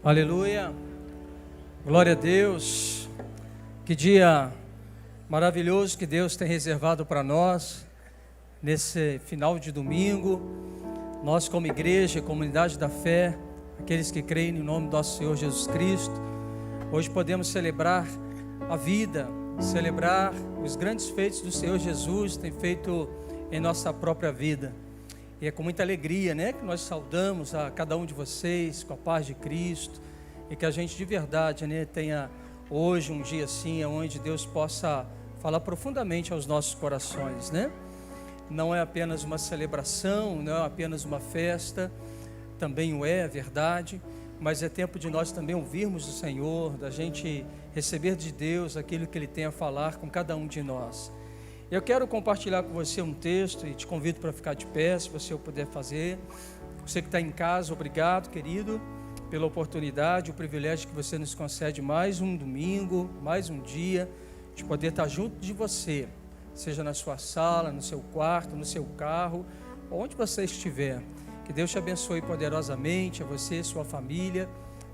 Aleluia, glória a Deus. Que dia maravilhoso que Deus tem reservado para nós nesse final de domingo. Nós, como igreja, comunidade da fé, aqueles que creem no nome do nosso Senhor Jesus Cristo, hoje podemos celebrar a vida, celebrar os grandes feitos do Senhor Jesus tem feito em nossa própria vida. E é com muita alegria, que nós saudamos a cada um de vocês com a paz de Cristo, e que a gente de verdade, tenha hoje um dia assim, onde Deus possa falar profundamente aos nossos corações, Não é apenas uma celebração, não é apenas uma festa, também o é verdade, mas é tempo de nós também ouvirmos do Senhor, da gente receber de Deus aquilo que Ele tem a falar com cada um de nós. Eu quero compartilhar com você um texto e te convido para ficar de pé, se você o puder fazer. Você que está em casa, obrigado, querido, pela oportunidade, o privilégio que você nos concede mais um domingo, mais um dia, de poder estar junto de você, seja na sua sala, no seu quarto, no seu carro, onde você estiver. Que Deus te abençoe poderosamente, a você, sua família,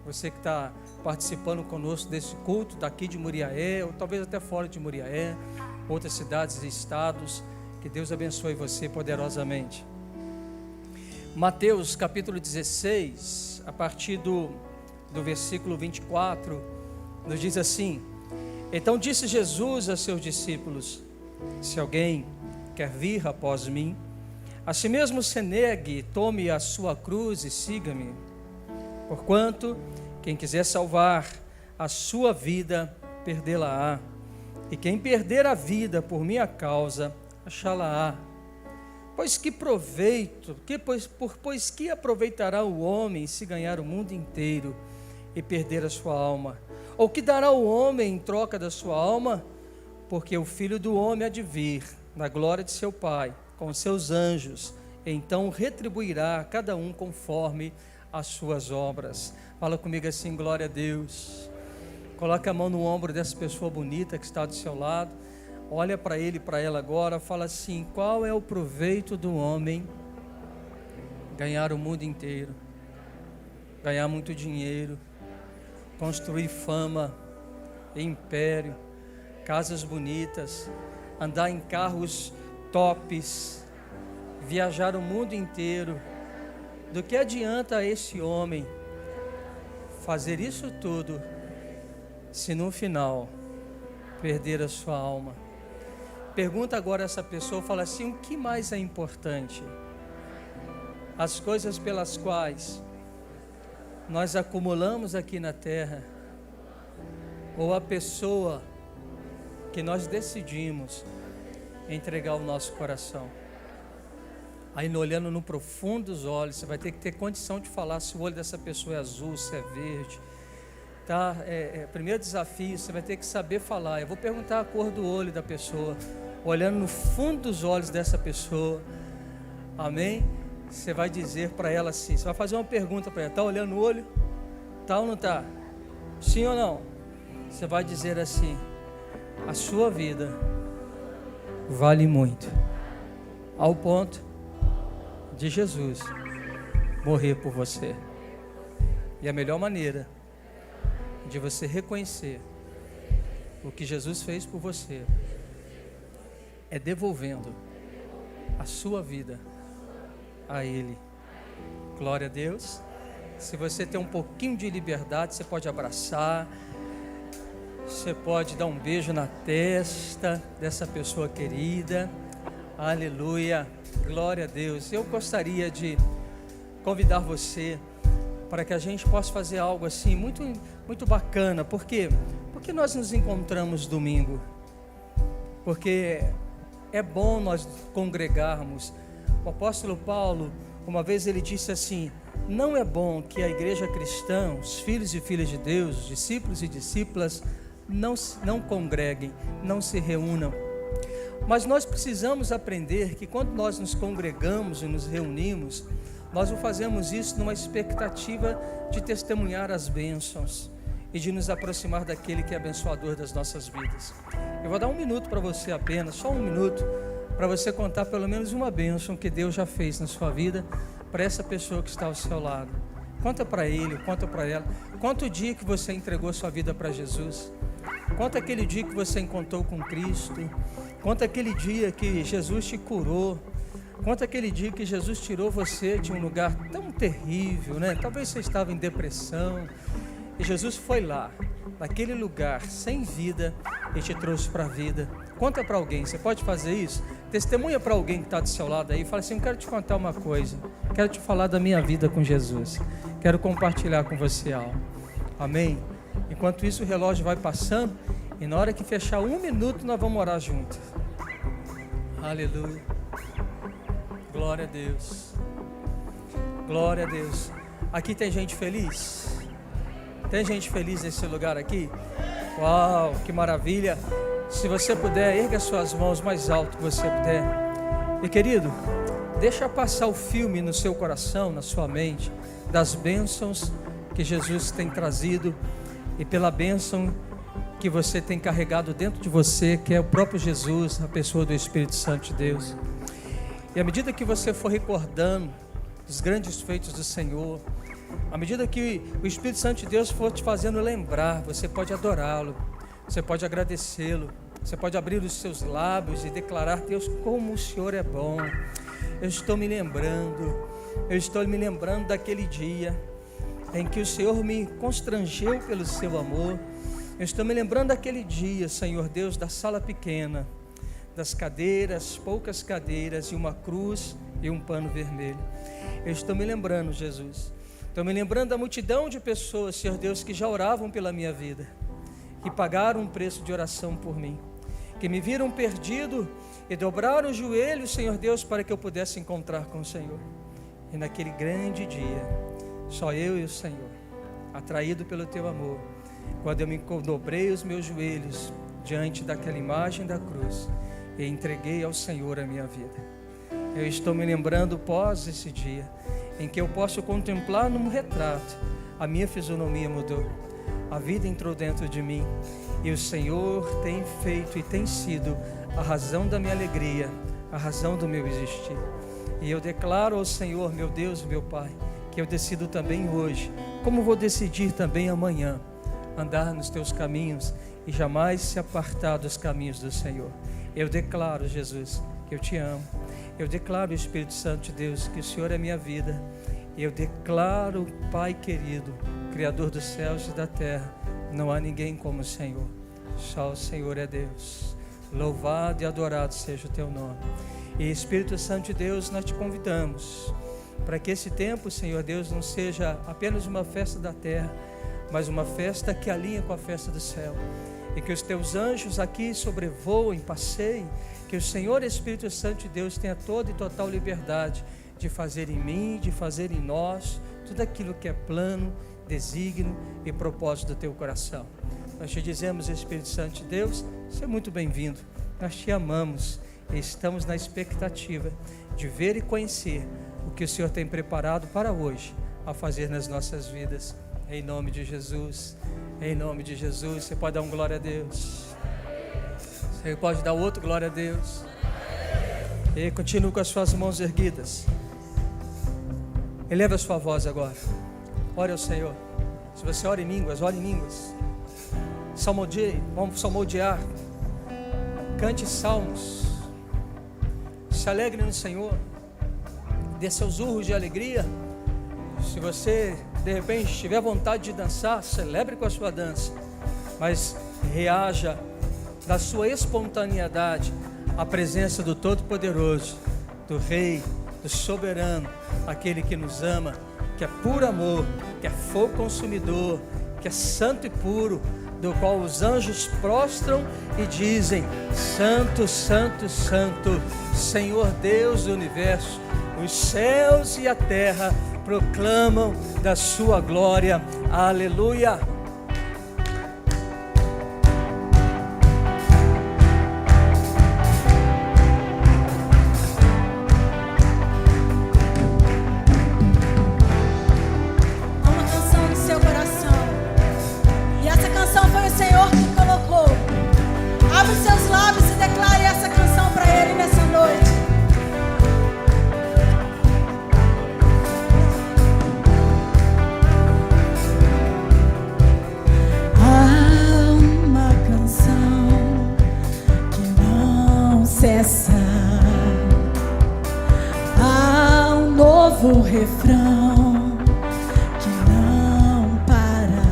você que está participando conosco desse culto, daqui de Muriaé, ou talvez até fora de Muriaé, outras cidades e estados. Que Deus abençoe você poderosamente. Mateus capítulo 16, a partir do versículo 24, nos diz assim: Então disse Jesus a seus discípulos: Se alguém quer vir após mim, a si mesmo se negue, tome a sua cruz e siga-me. Porquanto quem quiser salvar a sua vida, perdê-la-á. E quem perder a vida por minha causa, achá-la-á. Pois que aproveitará o homem se ganhar o mundo inteiro e perder a sua alma? Ou que dará o homem em troca da sua alma? Porque o Filho do Homem há de vir na glória de seu Pai, com seus anjos, e então retribuirá a cada um conforme as suas obras. Fala comigo assim: glória a Deus. Coloca a mão no ombro dessa pessoa bonita que está do seu lado. Olha para ele e para ela agora. Fala assim: qual é o proveito do homem ganhar o mundo inteiro, ganhar muito dinheiro, construir fama, império, casas bonitas, andar em carros tops, viajar o mundo inteiro? Do que adianta a esse homem fazer isso tudo se no final perder a sua alma? Pergunta agora a essa pessoa, fala assim: o que mais é importante? As coisas pelas quais nós acumulamos aqui na terra, ou a pessoa que nós decidimos entregar o nosso coração? Aí, olhando no profundo dos olhos, você vai ter que ter condição de falar se o olho dessa pessoa é azul, se é verde. Primeiro desafio, você vai ter que saber falar. Eu vou perguntar a cor do olho da pessoa, olhando no fundo dos olhos dessa pessoa. Amém? Você vai dizer para ela assim, você vai fazer uma pergunta para ela: está olhando no olho? Está ou não está? Sim ou não? Você vai dizer assim: a sua vida vale muito, ao ponto de Jesus morrer por você. E a melhor maneira de você reconhecer o que Jesus fez por você é devolvendo a sua vida a Ele. Glória a Deus. Se você tem um pouquinho de liberdade, você pode abraçar, você pode dar um beijo na testa dessa pessoa querida. Aleluia, glória a Deus. Eu gostaria de convidar você para que a gente possa fazer algo assim muito, muito bacana. Por quê? Porque nós nos encontramos domingo, porque é bom nós congregarmos. O apóstolo Paulo, uma vez ele disse assim: não é bom que a igreja cristã, os filhos e filhas de Deus, os discípulos e discípulas não congreguem, não se reúnam. Mas nós precisamos aprender que quando nós nos congregamos e nos reunimos, nós não fazemos isso numa expectativa de testemunhar as bênçãos e de nos aproximar daquele que é abençoador das nossas vidas. Eu vou dar um minuto para você apenas, só um minuto, para você contar pelo menos uma bênção que Deus já fez na sua vida para essa pessoa que está ao seu lado. Conta para ele, conta para ela. Conta o dia que você entregou sua vida para Jesus. Conta aquele dia que você encontrou com Cristo. Conta aquele dia que Jesus te curou. Conta aquele dia que Jesus tirou você de um lugar tão terrível, né? Talvez você estava em depressão. E Jesus foi lá, naquele lugar, sem vida, e te trouxe para a vida. Conta para alguém, você pode fazer isso? Testemunha para alguém que está do seu lado aí. Fala assim, eu quero te contar uma coisa. Quero te falar da minha vida com Jesus. Quero compartilhar com você algo. Amém? Enquanto isso, o relógio vai passando. E na hora que fechar 1 minuto, nós vamos orar juntos. Aleluia. Glória a Deus. Glória a Deus. Aqui tem gente feliz? Tem gente feliz nesse lugar aqui? Uau, que maravilha. Se você puder, erga suas mãos mais alto que você puder. E querido, deixa passar o filme no seu coração, na sua mente, das bênçãos que Jesus tem trazido e pela bênção que você tem carregado dentro de você, que é o próprio Jesus, a pessoa do Espírito Santo de Deus. E à medida que você for recordando os grandes feitos do Senhor, à medida que o Espírito Santo de Deus for te fazendo lembrar, você pode adorá-lo, você pode agradecê-lo, você pode abrir os seus lábios e declarar: Deus, como o Senhor é bom. Eu estou me lembrando daquele dia em que o Senhor me constrangeu pelo seu amor. Eu estou me lembrando daquele dia, Senhor Deus, da sala pequena, das cadeiras, poucas cadeiras e uma cruz e um pano vermelho. Eu estou me lembrando, Jesus. Estou me lembrando da multidão de pessoas, Senhor Deus, que já oravam pela minha vida, que pagaram um preço de oração por mim, que me viram perdido e dobraram os joelhos, Senhor Deus, para que eu pudesse encontrar com o Senhor. E naquele grande dia, só eu e o Senhor, atraído pelo Teu amor, quando eu me dobrei os meus joelhos diante daquela imagem da cruz e entreguei ao Senhor a minha vida. Eu estou me lembrando pós esse dia, em que eu posso contemplar num retrato, a minha fisionomia mudou, a vida entrou dentro de mim, e o Senhor tem feito e tem sido a razão da minha alegria, a razão do meu existir. E eu declaro ao Senhor, meu Deus, meu Pai, que eu decido também hoje, como vou decidir também amanhã, andar nos teus caminhos e jamais se apartar dos caminhos do Senhor. Eu declaro, Jesus, que eu te amo. Eu declaro, Espírito Santo de Deus, que o Senhor é minha vida. Eu declaro, Pai querido, Criador dos céus e da terra, não há ninguém como o Senhor. Só o Senhor é Deus. Louvado e adorado seja o teu nome. E Espírito Santo de Deus, nós te convidamos para que esse tempo, Senhor Deus, não seja apenas uma festa da terra, mas uma festa que alinha com a festa do céu. E que os teus anjos aqui sobrevoem, passeiem, que o Senhor Espírito Santo de Deus tenha toda e total liberdade de fazer em mim, de fazer em nós, tudo aquilo que é plano, desígnio e propósito do teu coração. Nós te dizemos, Espírito Santo de Deus, seja muito bem-vindo. Nós te amamos e estamos na expectativa de ver e conhecer o que o Senhor tem preparado para hoje, a fazer nas nossas vidas. Em nome de Jesus, em nome de Jesus. Você pode dar um glória a Deus. Você pode dar outro glória a Deus. E continue com as suas mãos erguidas. Eleva a sua voz agora. Ore ao Senhor. Se você ora em línguas, ore em línguas. Salmodeie, vamos salmodiar. Cante salmos. Se alegre no Senhor. Dê seus urros de alegria. Se você de repente tiver vontade de dançar, celebre com a sua dança, mas reaja da sua espontaneidade à presença do Todo-Poderoso, do Rei, do Soberano, aquele que nos ama, que é puro amor, que é fogo consumidor, que é santo e puro, do qual os anjos prostram e dizem: Santo, Santo, Santo, Senhor Deus do universo. Os céus e a terra proclamam da sua glória. Aleluia. Uma canção no seu coração. E essa canção foi o Senhor que colocou. Abre os seus lábios e declare essa canção para Ele nessa noite. cessa. Há um novo refrão que não para.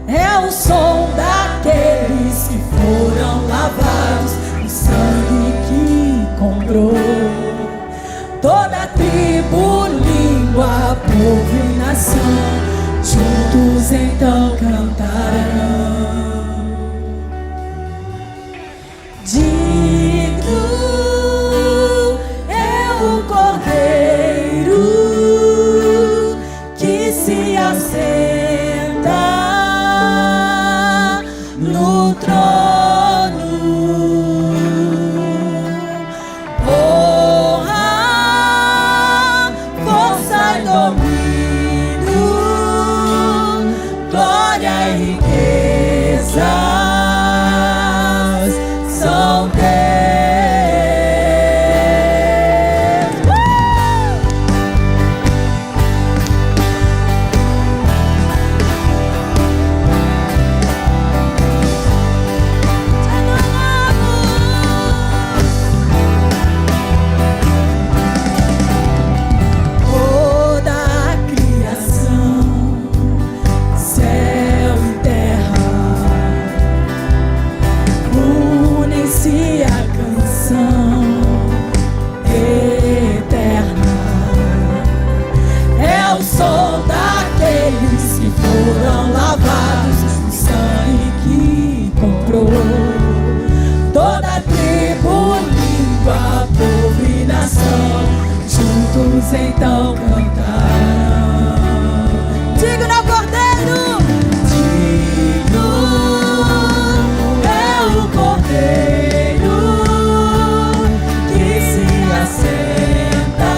É o som daqueles que foram lavados no sangue que comprou. Toda tribo, língua, povo e nação, juntos então cantarão. Digno é o Cordeiro que se assenta no trono. Honra, força e domínio, glória e riqueza são teus. Toda a criação, céu e terra, unem-se à canção eterna. É o som daqueles que foram lavados no sangue que comprou. Toda tribo, língua, povo e nação, juntos então cantarão. Digno é o Cordeiro. Digno é o Cordeiro que se assenta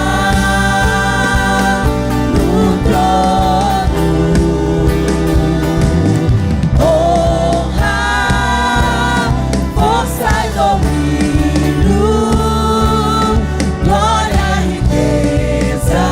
no trono. Honra, força e domínio, glória e riqueza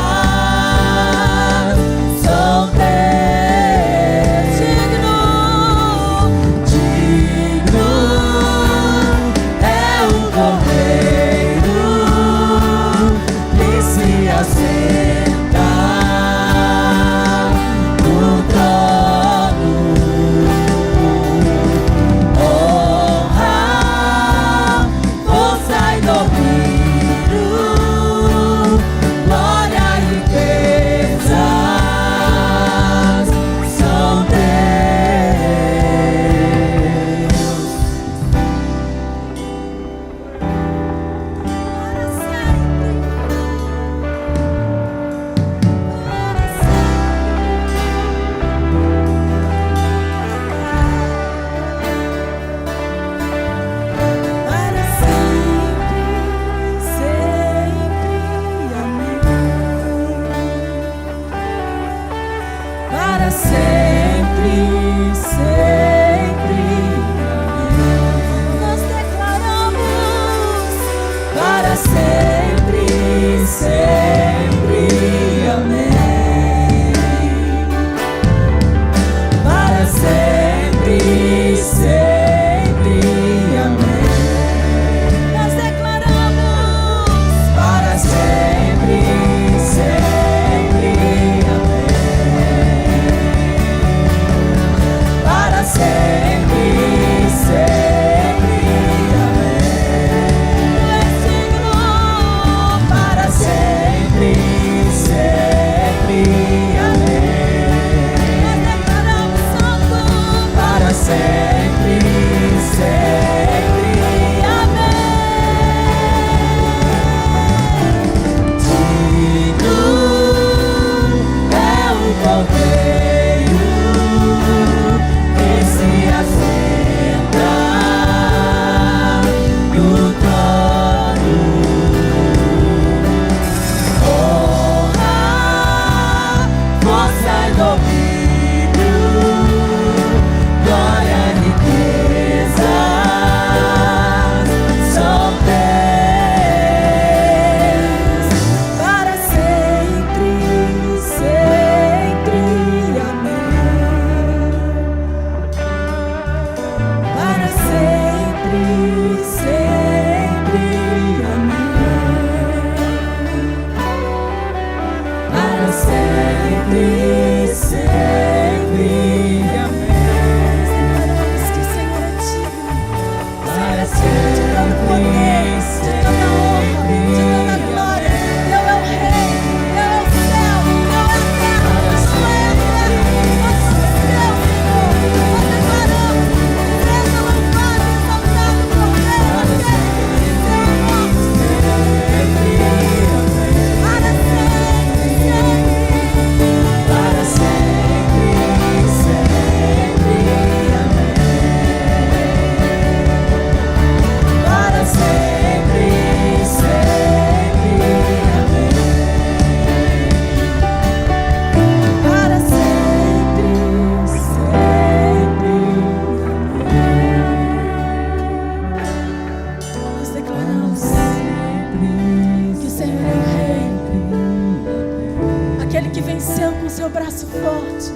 teu braço forte,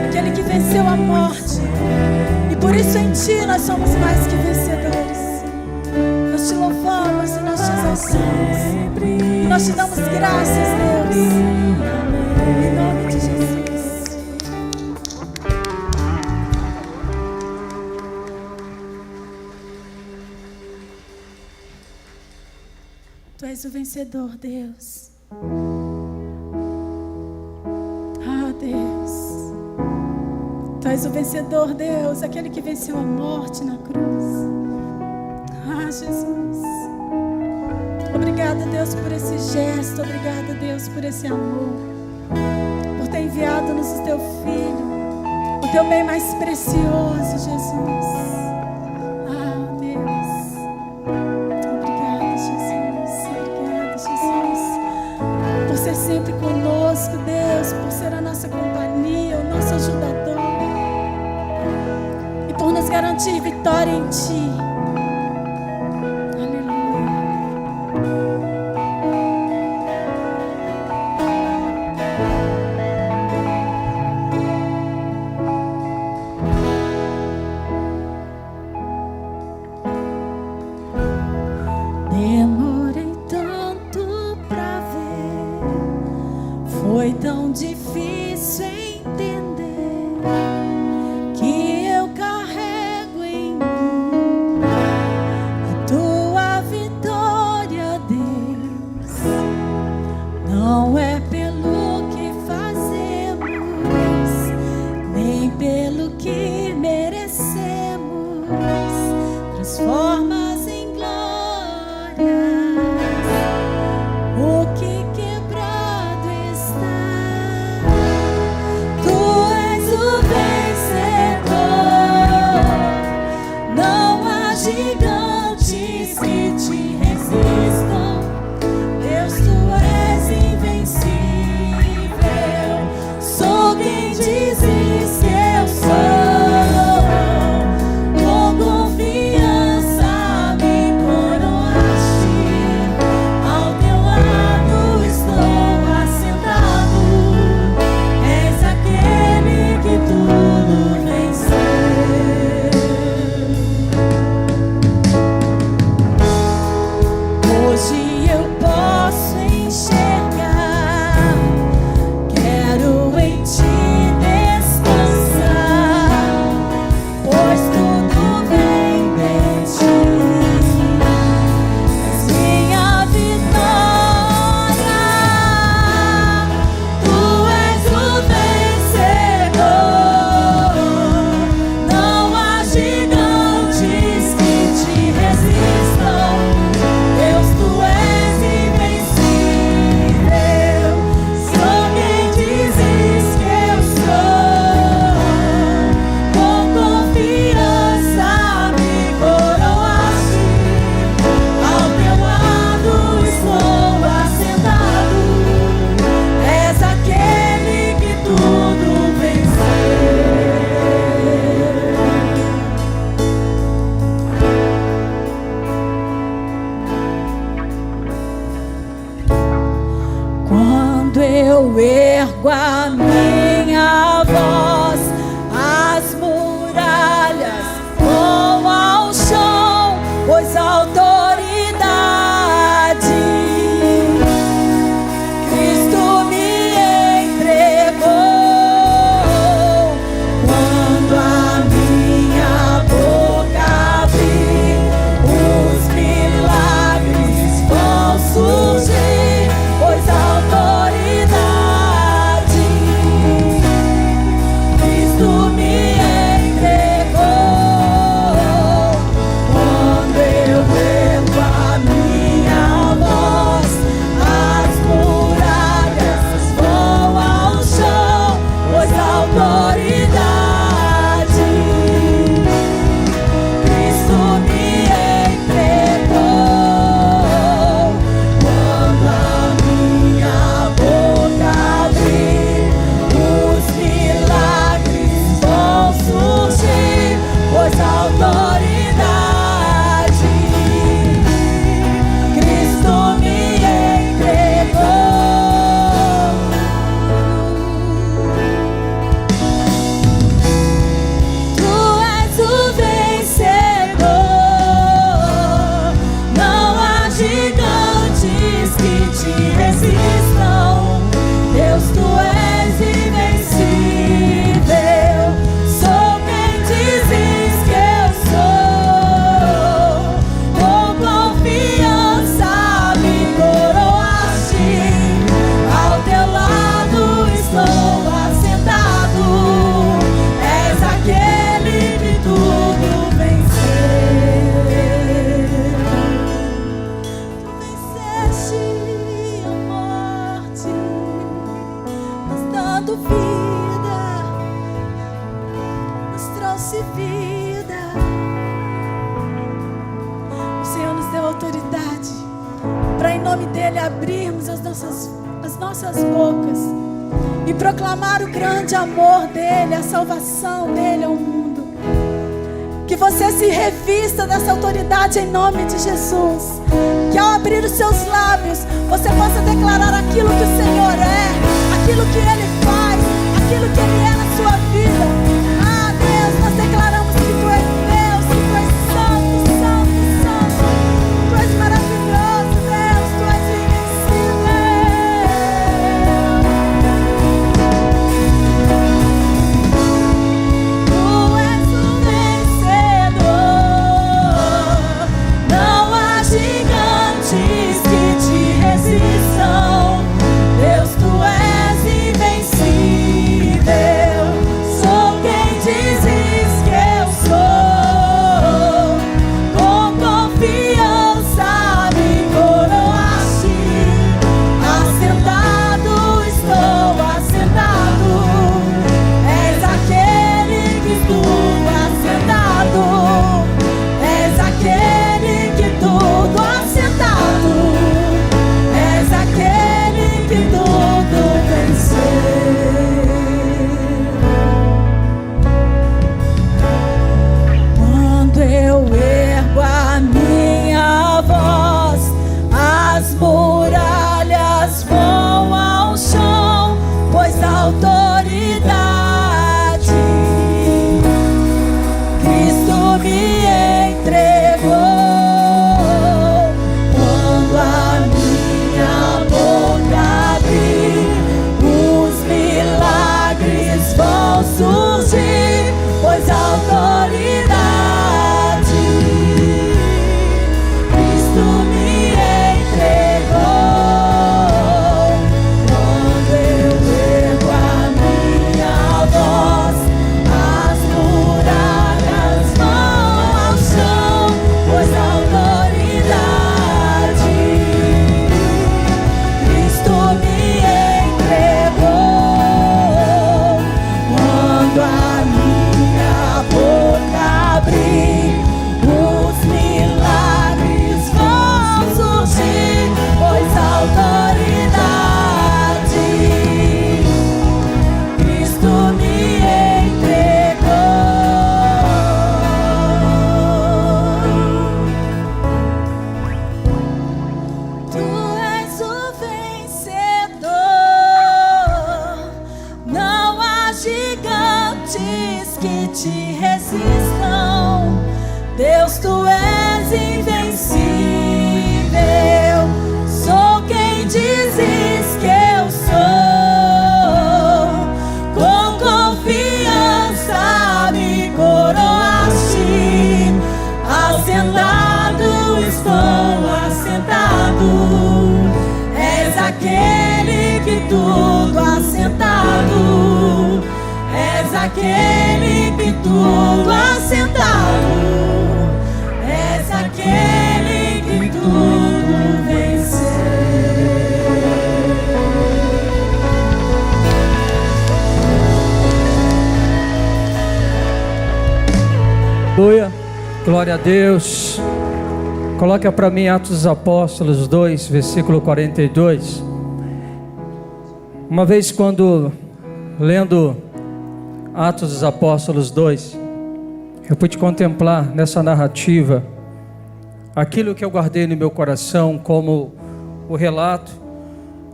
aquele que venceu a morte, e por isso em ti nós somos mais que vencedores. Nós te louvamos e nós te exaltamos, e nós te damos graças, Deus, em nome de Jesus. Tu és o vencedor, Deus. Ah, Deus. Tu és o vencedor, Deus, aquele que venceu a morte na cruz. Ah, Jesus. Obrigada, Deus, por esse gesto. Obrigada, Deus, por esse amor. Por ter enviado-nos o teu Filho, o teu bem mais precioso, Jesus. Sempre conosco, Deus, por ser a nossa companhia, o nosso ajudador, e por nos garantir vitória em ti. Foi tão difícil entender que eu carrego em mim a tua vitória, Deus. Não é pelo que fazemos, nem pelo que merecemos. Transformas em glória o que gigantes que te resistam, Deus, tu és invencível. Sou quem dizes que eu sou. Com confiança me coroaste, ao teu lado estou assentado. És aquele que tudo venceu. Hoje eu posso enxergar, quero em ti descansar, pois tudo vem de ti. És minha vitória, tu és o vencedor. Não há gigantes que te resistam. Deus, tu és invencível. Sou quem dizes que eu sou. Com confiança me coroaste, ao teu lado estou assentado. És aquele que tudo venceu. Quando eu ergo a minha voz, as muralhas vão ao chão, pois a autoridade Cristo me entregou. Quando a minha boca abrir, os milagres vão surgir, pois a autoridade autoridade para, em nome dele, abrirmos as nossas bocas e proclamar o grande amor dele, a salvação dele ao mundo. Que você se revista dessa autoridade em nome de Jesus. Que ao abrir os seus lábios, você possa declarar aquilo que o Senhor é, aquilo que Ele faz, aquilo que Ele é na sua vida. Ah, Deus, nós declaramos que Tu és Deus, que Tu és santo, santo, santo. Tu és maravilhoso, Deus, Tu és invencível. Tu és o vencedor. Não há gigantes que te resistam. Deus, Tu és invencível. Sou quem dizes que eu sou. Com confiança me coroaste. Assentado estou, assentado. És aquele que tudo assentado. És aquele que tudo assentado. És aquele que tudo venceu. Quando eu ergo a minha voz, as muralhas vão ao chão, pois a autoridade Cristo me entregou. Quando a minha boca abrir, os milagres vão surgir, pois a autoridade Cristo me entregou. Quando eu ergo a minha voz, as muralhas vão ao chão, pois a autoridade Cristo me entregou. Quando a minha boca abrir, os milagres vão surgir, pois a autoridade Cristo me entregou. Tu és o vencedor. Não há gigantes que te resistam. Deus, Tu és invencível. Sou quem dizes que eu sou. Com confiança me coroaste. Assentado estou, assentado. És aquele que tudo assentado. És aquele que tudo assentado. És aquele que tudo venceu. Aleluia, glória a Deus. Coloca para mim Atos dos Apóstolos 2, versículo 42. Uma vez quando lendo Atos dos Apóstolos 2, eu pude contemplar nessa narrativa aquilo que eu guardei no meu coração como o relato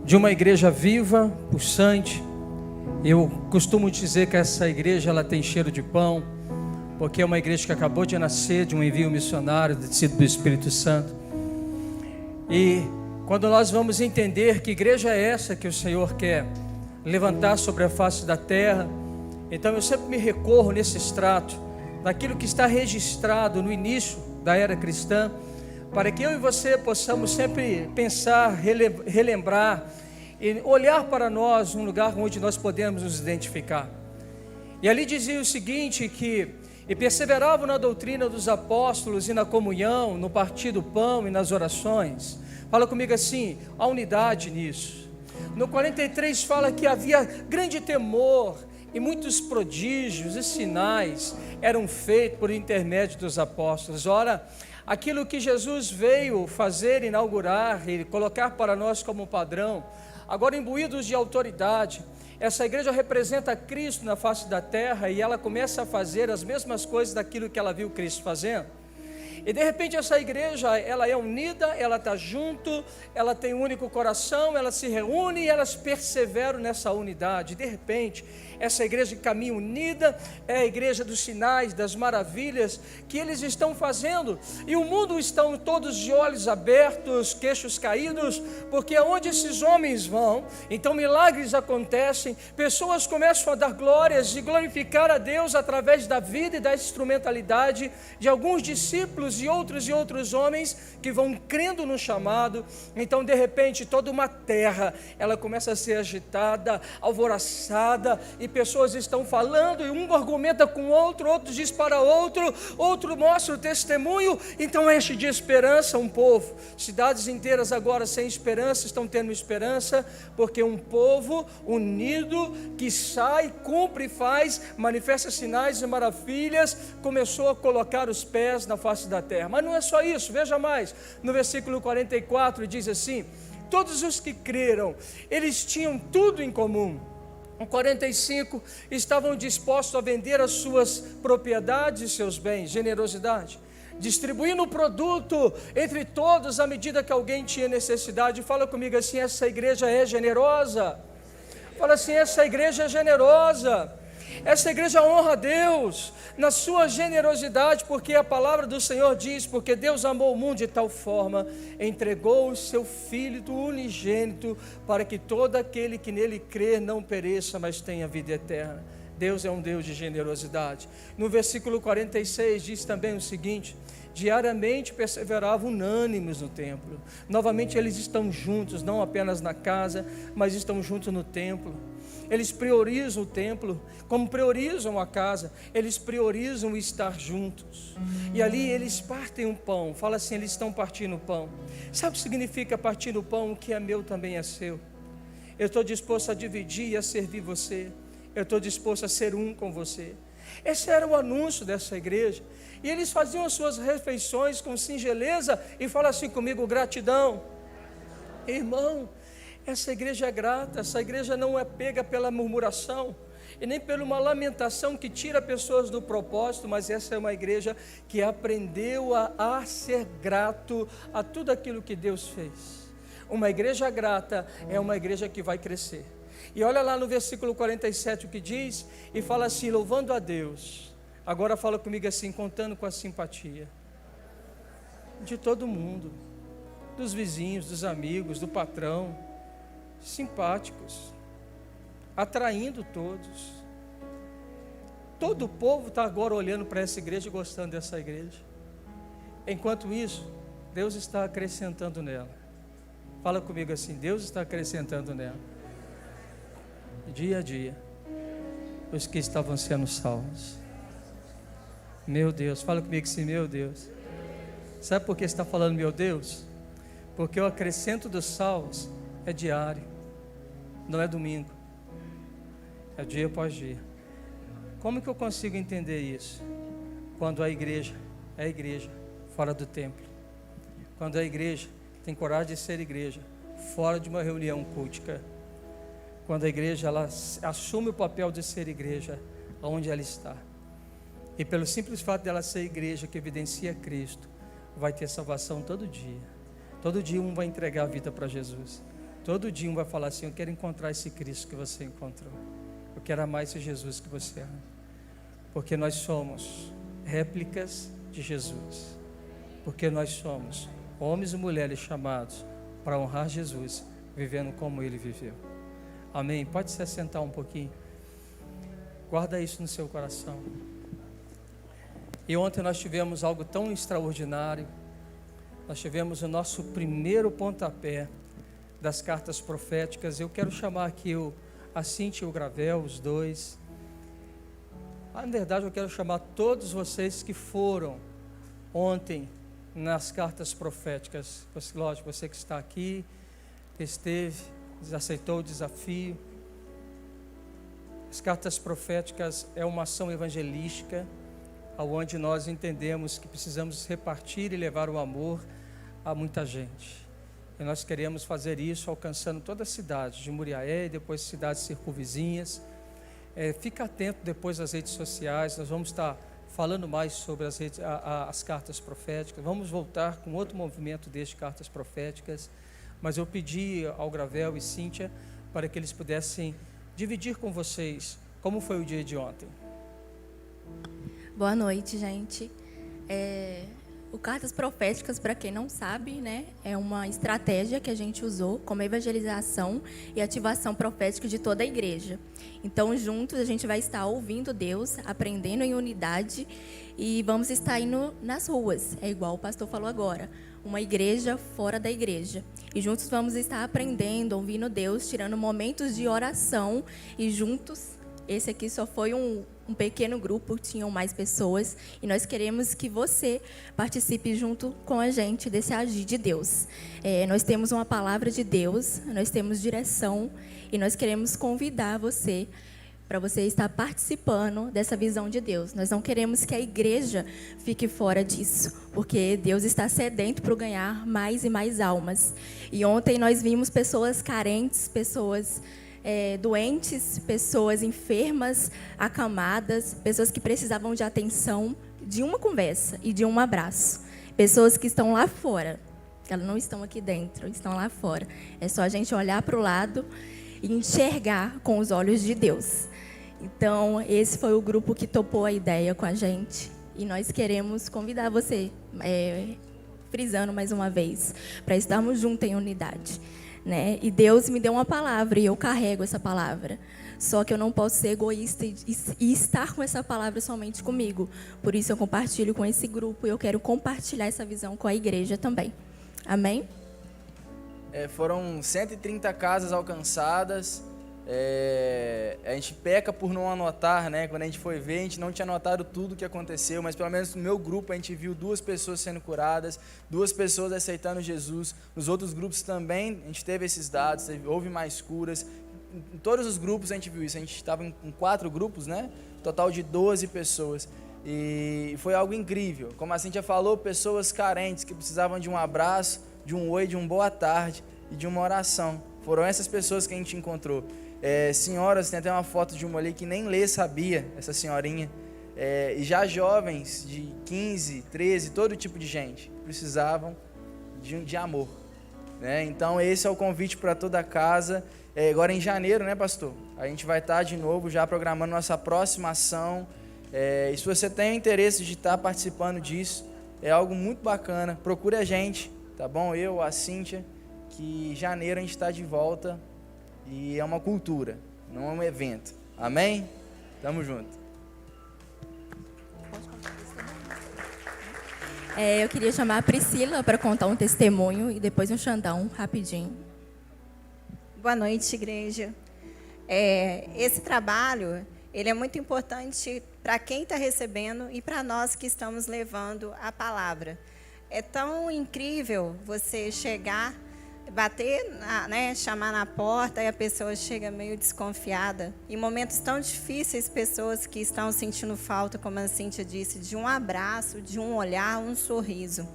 de uma igreja viva, pulsante. Eu costumo dizer que essa igreja ela tem cheiro de pão, porque é uma igreja que acabou de nascer de um envio missionário descido do Espírito Santo. E quando nós vamos entender que igreja é essa que o Senhor quer levantar sobre a face da terra, então eu sempre me recorro nesse extrato daquilo que está registrado no início da era cristã, para que eu e você possamos sempre pensar, relembrar e olhar para nós um lugar onde nós podemos nos identificar. E ali dizia o seguinte, e perseveravam na doutrina dos apóstolos e na comunhão, no partir do pão e nas orações. Fala comigo assim, a unidade nisso. No 43 fala que havia grande temor e muitos prodígios e sinais eram feitos por intermédio dos apóstolos. Ora, aquilo que Jesus veio fazer, inaugurar e colocar para nós como padrão, agora imbuídos de autoridade. Essa igreja representa Cristo na face da terra e ela começa a fazer as mesmas coisas daquilo que ela viu Cristo fazendo. E de repente essa igreja, ela é unida, ela está junto, ela tem um único coração, ela se reúne e elas perseveram nessa unidade. De repente, essa igreja de caminho unida é a igreja dos sinais, das maravilhas que eles estão fazendo. E o mundo estão todos de olhos abertos, queixos caídos, porque aonde esses homens vão, então milagres acontecem, pessoas começam a dar glórias e glorificar a Deus através da vida e da instrumentalidade de alguns discípulos e outros homens que vão crendo no chamado. Então de repente toda uma terra, ela começa a ser agitada, alvoroçada, e pessoas estão falando, e um argumenta com o outro, outro diz para outro mostra o testemunho, então enche de esperança um povo. Cidades inteiras agora sem esperança estão tendo esperança, porque um povo unido, que sai, cumpre e faz, manifesta sinais e maravilhas, começou a colocar os pés na face da terra. Mas não é só isso, veja mais, no versículo 44 diz assim: todos os que creram, eles tinham tudo em comum. Em 45, estavam dispostos a vender as suas propriedades e seus bens, generosidade, distribuindo o produto entre todos à medida que alguém tinha necessidade. Fala comigo assim: essa igreja é generosa. Fala assim: essa igreja é generosa. Essa igreja honra a Deus na sua generosidade, porque a palavra do Senhor diz: porque Deus amou o mundo de tal forma, entregou o seu Filho do unigênito, para que todo aquele que nele crer não pereça, mas tenha vida eterna. Deus é um Deus de generosidade. No versículo 46 diz também o seguinte: diariamente perseveravam unânimes no templo. Novamente eles estão juntos, não apenas na casa, mas estão juntos no templo. Eles priorizam o templo, como priorizam a casa, eles priorizam estar juntos. E ali eles partem o pão. Fala assim: eles estão partindo o pão. Sabe o que significa partir o pão? O que é meu também é seu. Eu estou disposto a dividir e a servir você. Eu estou disposto a ser um com você. Esse era o anúncio dessa igreja. E eles faziam as suas refeições com singeleza. E fala assim comigo: gratidão. Irmão, essa igreja é grata. Essa igreja não é pega pela murmuração e nem por uma lamentação que tira pessoas do propósito, mas essa é uma igreja que aprendeu a ser grato a tudo aquilo que Deus fez. Uma igreja grata é uma igreja que vai crescer. E olha lá no versículo 47 o que diz, e fala assim: louvando a Deus. Agora fala comigo assim: contando com a simpatia de todo mundo, dos vizinhos, dos amigos, do patrão, simpáticos, atraindo todos. Todo o povo está agora olhando para essa igreja e gostando dessa igreja. Enquanto isso, Deus está acrescentando nela. Fala comigo assim: Deus está acrescentando nela. Dia a dia, os que estavam sendo salvos. Meu Deus, fala comigo assim: meu Deus. Sabe por que você está falando meu Deus? Porque o acrescento dos salvos é diário, não é domingo, é dia após dia. Como que eu consigo entender isso? Quando a igreja é a igreja fora do templo, quando a igreja tem coragem de ser igreja fora de uma reunião cultica, quando a igreja ela assume o papel de ser igreja onde ela está, e pelo simples fato dela ser igreja que evidencia Cristo, vai ter salvação todo dia. Todo dia um vai entregar a vida para Jesus. Todo dia um vai falar assim: eu quero encontrar esse Cristo que você encontrou. Eu quero amar esse Jesus que você ama. Porque nós somos réplicas de Jesus. Porque nós somos homens e mulheres chamados para honrar Jesus, vivendo como Ele viveu. Amém? Pode se assentar um pouquinho. Guarda isso no seu coração. E ontem nós tivemos algo tão extraordinário. Nós tivemos o nosso primeiro pontapé das cartas proféticas. Eu quero chamar aqui a Cíntia e o Gravel, os dois. Na verdade, eu quero chamar todos vocês que foram ontem nas cartas proféticas. Lógico, você que está aqui, que esteve, aceitou o desafio. As cartas proféticas é uma ação evangelística, aonde nós entendemos que precisamos repartir e levar o amor a muita gente. E nós queremos fazer isso alcançando toda a cidade de Muriaé e depois cidades circunvizinhas. Fica atento depois às redes sociais, nós vamos estar falando mais sobre as cartas proféticas. Vamos voltar com outro movimento de cartas proféticas, mas eu pedi ao Gravel e Cíntia para que eles pudessem dividir com vocês como foi o dia de ontem. Boa noite, gente. O Cartas Proféticas, para quem não sabe, né, é uma estratégia que a gente usou como evangelização e ativação profética de toda a igreja. Então, juntos, a gente vai estar ouvindo Deus, aprendendo em unidade e vamos estar indo nas ruas. É igual o pastor falou agora, uma igreja fora da igreja. E juntos vamos estar aprendendo, ouvindo Deus, tirando momentos de oração e juntos. Esse aqui só foi um pequeno grupo, tinham mais pessoas, e nós queremos que você participe junto com a gente desse agir de Deus. Nós temos uma palavra de Deus, nós temos direção, e nós queremos convidar você para você estar participando dessa visão de Deus. Nós não queremos que a igreja fique fora disso, porque Deus está sedento para ganhar mais e mais almas. E ontem nós vimos pessoas carentes, pessoas doentes, pessoas enfermas, acamadas, pessoas que precisavam de atenção, de uma conversa e de um abraço. Pessoas que estão lá fora, elas não estão aqui dentro, estão lá fora. É só a gente olhar para o lado e enxergar com os olhos de Deus. Então, esse foi o grupo que topou a ideia com a gente. E nós queremos convidar você, frisando mais uma vez, para estarmos juntos em unidade. Né? E Deus me deu uma palavra e eu carrego essa palavra. Só que eu não posso ser egoísta e estar com essa palavra somente comigo. Por isso eu compartilho com esse grupo e eu quero compartilhar essa visão com a igreja também. Amém? Foram 130 casas alcançadas. A gente peca por não anotar, né? Quando a gente foi ver, a gente não tinha anotado tudo o que aconteceu, mas pelo menos no meu grupo a gente viu 2 pessoas sendo curadas, 2 pessoas aceitando Jesus. Nos outros grupos também a gente teve esses dados, houve mais curas. Em todos os grupos a gente viu isso. A gente estava em 4 grupos, né? Total de 12 pessoas. E foi algo incrível. Como a Cíntia falou, pessoas carentes que precisavam de um abraço, de um oi, de um boa tarde e de uma oração. Foram essas pessoas que a gente encontrou. Senhoras, tem até uma foto de uma ali que nem ler sabia, essa senhorinha. E já jovens de 15, 13, todo tipo de gente precisavam de amor, né? Então esse é o convite para toda a casa. Agora em janeiro, né, pastor? A gente vai estar de novo já programando nossa próxima ação. E se você tem interesse de estar participando disso, é algo muito bacana. Procure a gente, tá bom? Eu, a Cíntia, que em janeiro a gente está de volta. E é uma cultura, não é um evento. Amém? Tamo junto. Eu queria chamar a Priscila para contar um testemunho e depois um Xandão, rapidinho. Boa noite, igreja. Esse trabalho, ele é muito importante para quem está recebendo e para nós que estamos levando a palavra. É tão incrível você chegar, bater, né, chamar na porta e a pessoa chega meio desconfiada. Em momentos tão difíceis, pessoas que estão sentindo falta, como a Cíntia disse, de um abraço, de um olhar, um sorriso.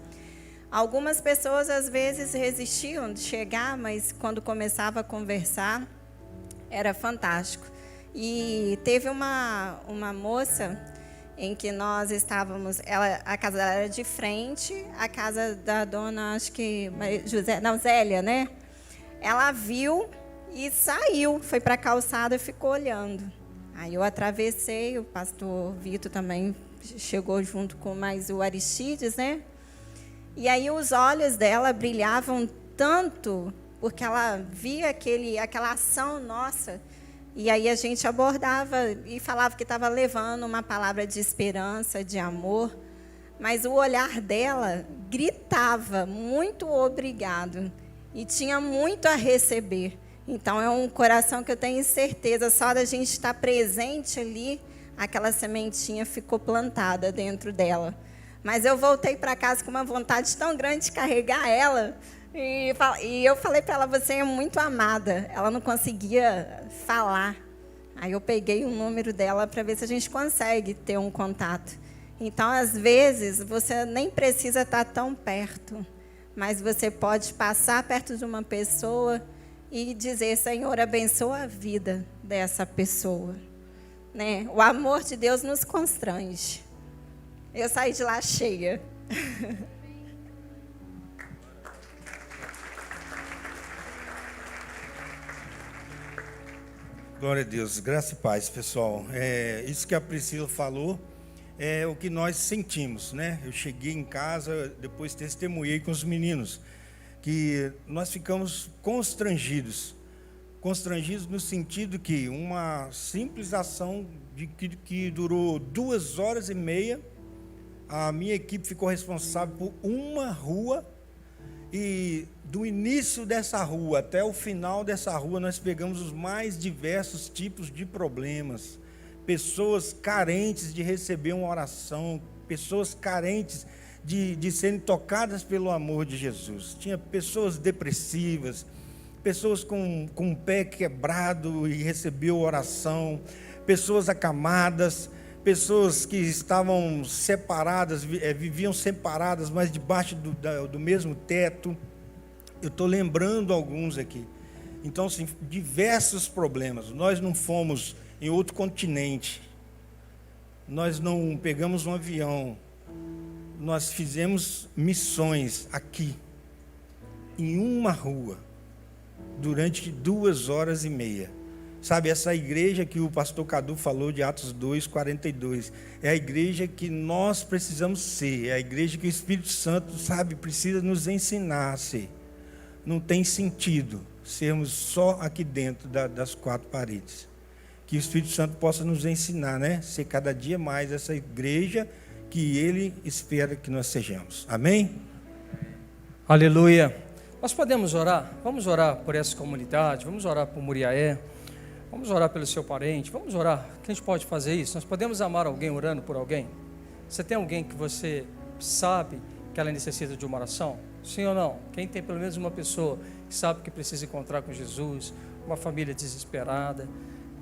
Algumas pessoas, às vezes, resistiam de chegar, mas quando começava a conversar, era fantástico. E teve uma moça em que nós estávamos, a casa dela era de frente, a casa da dona, acho que Zélia, né? Ela viu e saiu, foi para a calçada e ficou olhando. Aí eu atravessei, o pastor Vitor também chegou junto com mais o Aristides, né? E aí os olhos dela brilhavam tanto, porque ela via aquela ação nossa. E aí a gente abordava e falava que estava levando uma palavra de esperança, de amor. Mas o olhar dela gritava, muito obrigado. E tinha muito a receber. Então é um coração que eu tenho certeza, só da gente estar presente ali, aquela sementinha ficou plantada dentro dela. Mas eu voltei para casa com uma vontade tão grande de carregar ela. E eu falei para ela, você é muito amada. Ela não conseguia falar. Aí eu peguei o número dela para ver se a gente consegue ter um contato. Então, às vezes, você nem precisa estar tão perto, mas você pode passar perto de uma pessoa e dizer: Senhor, abençoa a vida dessa pessoa. Né? O amor de Deus nos constrange. Eu saí de lá cheia. Glória a Deus, graça e paz, pessoal. Isso que a Priscila falou é o que nós sentimos, né? Eu cheguei em casa, depois testemunhei com os meninos, que nós ficamos constrangidos no sentido que uma simples ação que durou 2h30, a minha equipe ficou responsável por uma rua, e do início dessa rua até o final dessa rua nós pegamos os mais diversos tipos de problemas, pessoas carentes de receber uma oração, pessoas carentes de serem tocadas pelo amor de Jesus. Tinha pessoas depressivas, pessoas com o pé quebrado e recebeu oração, pessoas acamadas, pessoas que estavam separadas, viviam separadas, mas debaixo do mesmo teto. Eu estou lembrando alguns aqui. Então, assim, diversos problemas. Nós não fomos em outro continente, nós não pegamos um avião, nós fizemos missões aqui, em uma rua, durante 2h30. Sabe, essa igreja que o pastor Cadu falou de Atos 2:42, é a igreja que nós precisamos ser, é a igreja que o Espírito Santo, sabe, precisa nos ensinar a ser. Não tem sentido sermos só aqui dentro das quatro paredes. Que o Espírito Santo possa nos ensinar, né? Ser cada dia mais essa igreja que Ele espera que nós sejamos. Amém? Aleluia. Nós podemos orar? Vamos orar por essa comunidade, vamos orar por Muriaé, vamos orar pelo seu parente, vamos orar. Que a gente pode fazer isso? Nós podemos amar alguém orando por alguém? Você tem alguém que você sabe que ela necessita de uma oração? Sim ou não? Quem tem pelo menos uma pessoa que sabe que precisa encontrar com Jesus, uma família desesperada?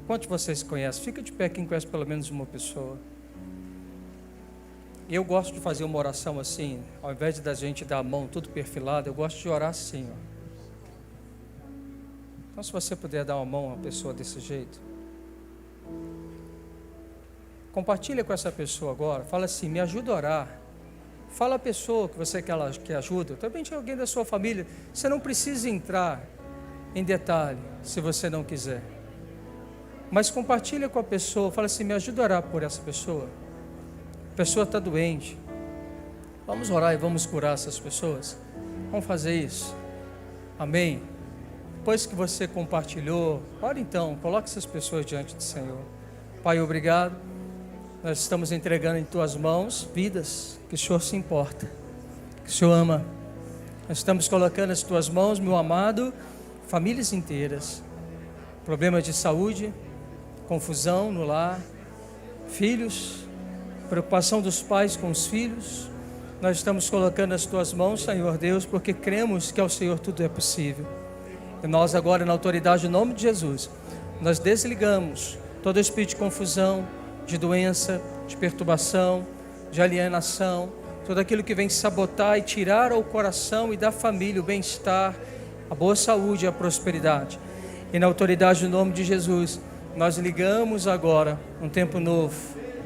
Quantos de vocês conhecem? Fica de pé quem conhece pelo menos uma pessoa. Eu gosto de fazer uma oração assim, ao invés de da gente dar a mão tudo perfilado, eu gosto de orar assim, ó. Então, se você puder dar uma mão a uma pessoa desse jeito, compartilha com essa pessoa agora, fala assim: me ajuda a orar. Fala a pessoa que você quer ajuda, também tem alguém da sua família. Você não precisa entrar em detalhe, se você não quiser. Mas compartilha com a pessoa, fala assim: me ajuda a orar por essa pessoa. A pessoa está doente. Vamos orar e vamos curar essas pessoas. Vamos fazer isso. Amém? Depois que você compartilhou, ora então, coloque essas pessoas diante do Senhor. Pai, obrigado. Nós estamos entregando em Tuas mãos vidas que o Senhor se importa, que o Senhor ama. Nós estamos colocando nas Tuas mãos, meu amado, famílias inteiras. Problemas de saúde, confusão no lar, filhos, preocupação dos pais com os filhos. Nós estamos colocando nas Tuas mãos, Senhor Deus, porque cremos que ao Senhor tudo é possível. E nós agora, na autoridade do nome de Jesus, nós desligamos todo espírito de confusão, de doença, de perturbação, de alienação, tudo aquilo que vem sabotar e tirar ao coração e da família o bem-estar, a boa saúde e a prosperidade. E na autoridade do nome de Jesus, nós ligamos agora um tempo novo,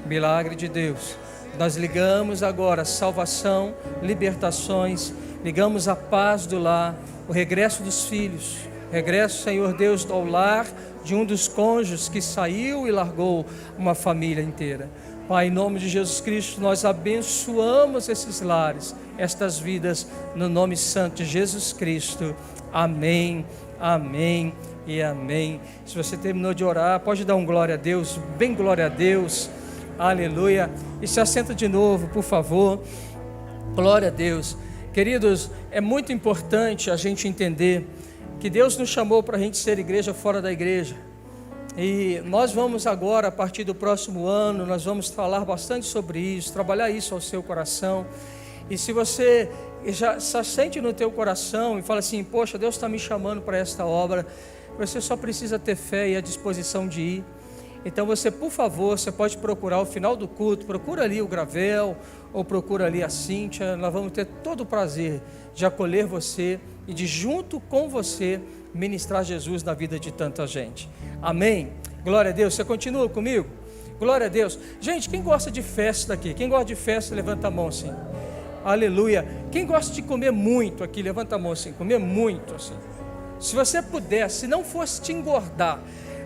milagre de Deus. Nós ligamos agora salvação, libertações, ligamos a paz do lar, o regresso dos filhos, regresso, Senhor Deus, ao lar de um dos cônjuges que saiu e largou uma família inteira. Pai, em nome de Jesus Cristo, nós abençoamos esses lares, estas vidas, no nome santo de Jesus Cristo. Amém, amém e amém. Se você terminou de orar, pode dar um glória a Deus, bem glória a Deus. Aleluia. E se assenta de novo, por favor. Glória a Deus. Queridos, é muito importante a gente entender que Deus nos chamou para a gente ser igreja fora da igreja. E nós vamos agora, a partir do próximo ano, nós vamos falar bastante sobre isso, trabalhar isso ao seu coração. E se você já sente no teu coração e fala assim: poxa, Deus está me chamando para esta obra, você só precisa ter fé e a disposição de ir. Então você, por favor, você pode procurar o final do culto, procura ali o Gravel, ou procura ali a Cíntia, nós vamos ter todo o prazer de acolher você e de junto com você ministrar Jesus na vida de tanta gente. Amém? Glória a Deus. Você continua comigo? Glória a Deus. Gente, quem gosta de festa aqui? Quem gosta de festa, levanta a mão assim. Aleluia. Quem gosta de comer muito aqui, levanta a mão assim. Comer muito assim. Se você pudesse, se não fosse te engordar,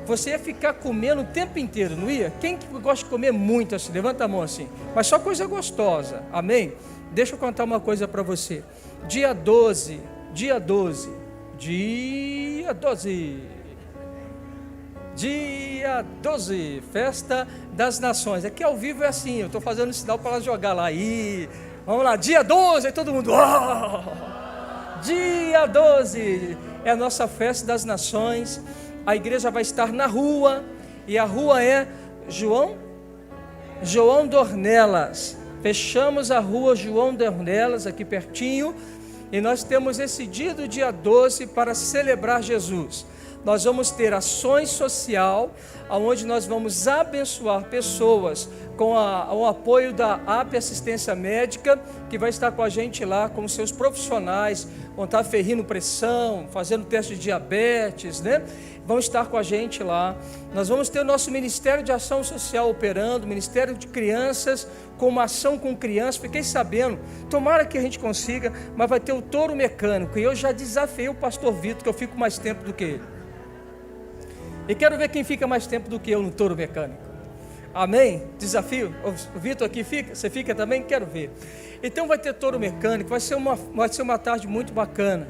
você ia ficar comendo o tempo inteiro, não ia? Quem gosta de comer muito assim? Levanta a mão assim. Mas só coisa gostosa. Amém? Deixa eu contar uma coisa para você. Dia 12, Festa das Nações. Aqui ao vivo é assim, eu estou fazendo sinal para ela jogar lá. Aí, vamos lá, dia 12, aí todo mundo. Oh! Dia 12 é a nossa Festa das Nações. A igreja vai estar na rua, e a rua é João Dornelas. Fechamos a rua João Dornelas, aqui pertinho, e nós temos esse dia 12 para celebrar Jesus. Nós vamos ter ações social, onde nós vamos abençoar pessoas com o apoio da AP Assistência Médica, que vai estar com a gente lá, com seus profissionais, vão estar ferindo pressão, fazendo teste de diabetes, né? Vão estar com a gente lá. Nós vamos ter o nosso Ministério de Ação Social operando, Ministério de Crianças, com uma ação com crianças. Fiquei sabendo, tomara que a gente consiga, mas vai ter o touro mecânico, e eu já desafiei o pastor Vitor, que eu fico mais tempo do que ele. E quero ver quem fica mais tempo do que eu no touro mecânico. Amém? Desafio? O Vitor aqui fica? Você fica também? Quero ver. Então vai ter touro mecânico, vai ser uma tarde muito bacana.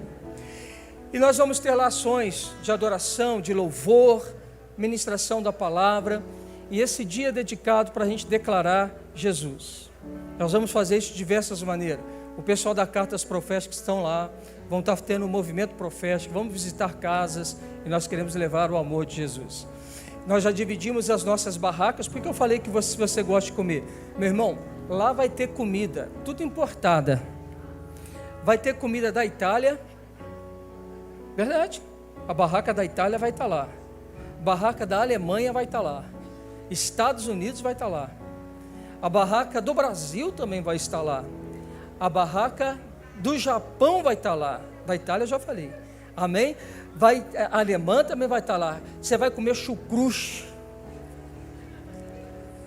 E nós vamos ter lá ações de adoração, de louvor, ministração da palavra. E esse dia é dedicado para a gente declarar Jesus. Nós vamos fazer isso de diversas maneiras. O pessoal da Cartas Proféticas estão lá, vão estar tendo um movimento profético, vamos visitar casas, e nós queremos levar o amor de Jesus. Nós já dividimos as nossas barracas, porque eu falei que você gosta de comer. Meu irmão, lá vai ter comida, tudo importada. Vai ter comida da Itália, verdade, a barraca da Itália vai estar lá. Barraca da Alemanha vai estar lá. Estados Unidos vai estar lá. A barraca do Brasil também vai estar lá. A barraca do Japão vai estar lá. Da Itália eu já falei. Amém? A alemã também vai estar lá. Você vai comer chucruche.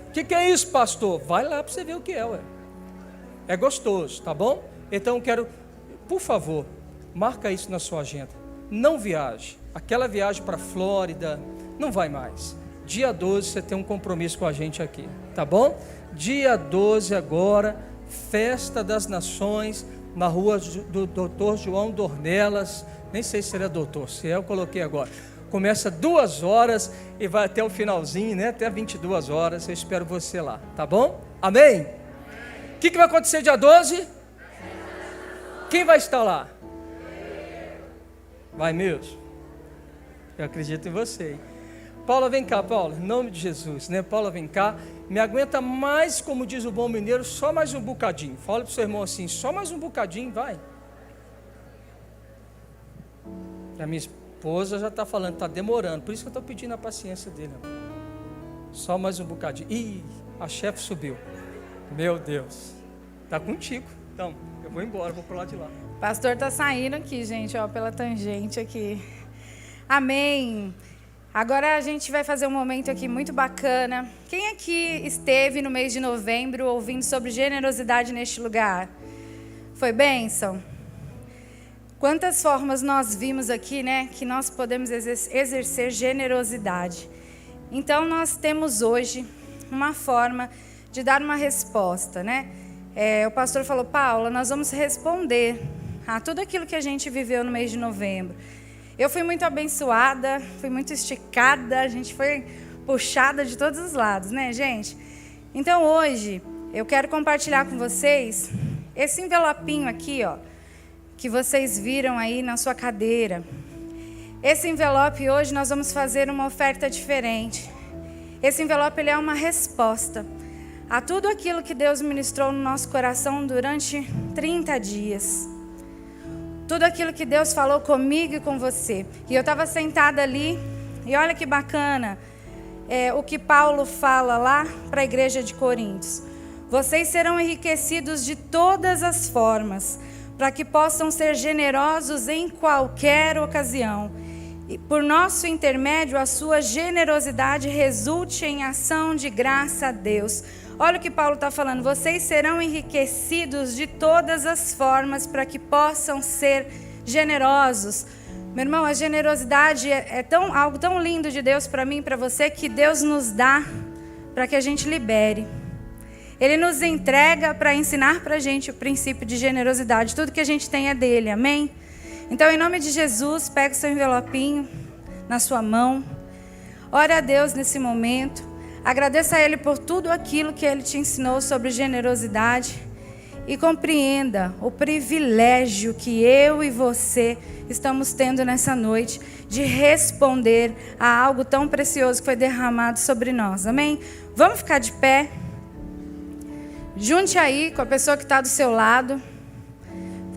O que é isso, pastor? Vai lá para você ver o que é, ué. É gostoso, tá bom? Então eu quero, por favor, marca isso na sua agenda. Não viaje. Aquela viagem para a Flórida, não vai mais. Dia 12 você tem um compromisso com a gente aqui, tá bom? Dia 12 agora, Festa das Nações, na rua do Dr. João Dornelas. Nem sei se ele é doutor, se é eu coloquei agora. Começa 2 horas e vai até o finalzinho, né? Até 22 horas, eu espero você lá, tá bom? Amém? O que vai acontecer dia 12? Quem vai estar lá? Vai mesmo? Eu acredito em você. Paula, vem cá, Paula, em nome de Jesus, né? Paula, vem cá. Me aguenta mais, como diz o bom mineiro, só mais um bocadinho. Fala para o seu irmão assim, só mais um bocadinho, vai. A minha esposa já está falando, está demorando, por isso que eu estou pedindo a paciência dele. Só mais um bocadinho. Ih, a chefe subiu. Meu Deus, está contigo. Então, eu vou embora, vou para lá de lá. O pastor está saindo aqui, gente, ó, pela tangente aqui. Amém. Agora a gente vai fazer um momento aqui muito bacana. Quem aqui esteve no mês de novembro ouvindo sobre generosidade neste lugar? Foi bênção? Quantas formas nós vimos aqui, né, que nós podemos exercer generosidade. Então nós temos hoje uma forma de dar uma resposta, né? O pastor falou, Paula, nós vamos responder a tudo aquilo que a gente viveu no mês de novembro. Eu fui muito abençoada, fui muito esticada, a gente foi puxada de todos os lados, né, gente? Então hoje eu quero compartilhar com vocês esse envelopinho aqui, ó, que vocês viram aí na sua cadeira. Esse envelope hoje nós vamos fazer uma oferta diferente. Esse envelope ele é uma resposta a tudo aquilo que Deus ministrou no nosso coração durante 30 dias. Tudo aquilo que Deus falou comigo e com você. E eu estava sentada ali, e olha que bacana, o que Paulo fala lá para a igreja de Coríntios. Vocês serão enriquecidos de todas as formas, para que possam ser generosos em qualquer ocasião. E por nosso intermédio, a sua generosidade resulte em ação de graça a Deus. Olha o que Paulo está falando. Vocês serão enriquecidos de todas as formas para que possam ser generosos. Meu irmão, a generosidade é algo tão lindo de Deus para mim e para você, que Deus nos dá para que a gente libere. Ele nos entrega para ensinar para a gente o princípio de generosidade. Tudo que a gente tem é dele, amém? Então, em nome de Jesus, pega o seu envelopinho na sua mão. Ore a Deus nesse momento. Agradeça a Ele por tudo aquilo que Ele te ensinou sobre generosidade. E compreenda o privilégio que eu e você estamos tendo nessa noite de responder a algo tão precioso que foi derramado sobre nós, amém? Vamos ficar de pé. Junte aí com a pessoa que está do seu lado.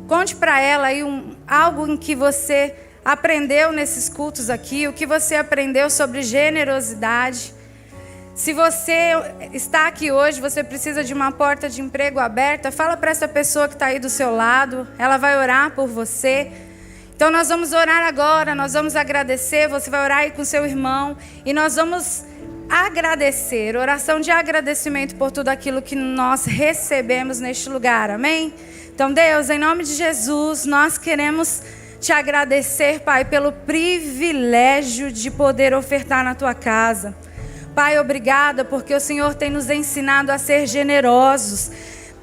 Conte para ela aí algo em que você aprendeu nesses cultos aqui, o que você aprendeu sobre generosidade. Se você está aqui hoje, você precisa de uma porta de emprego aberta, fala para essa pessoa que está aí do seu lado, ela vai orar por você. Então nós vamos orar agora, nós vamos agradecer, você vai orar aí com seu irmão e nós vamos agradecer, oração de agradecimento por tudo aquilo que nós recebemos neste lugar, amém? Então Deus, em nome de Jesus, nós queremos te agradecer, Pai, pelo privilégio de poder ofertar na tua casa. Pai, obrigada porque o Senhor tem nos ensinado a ser generosos,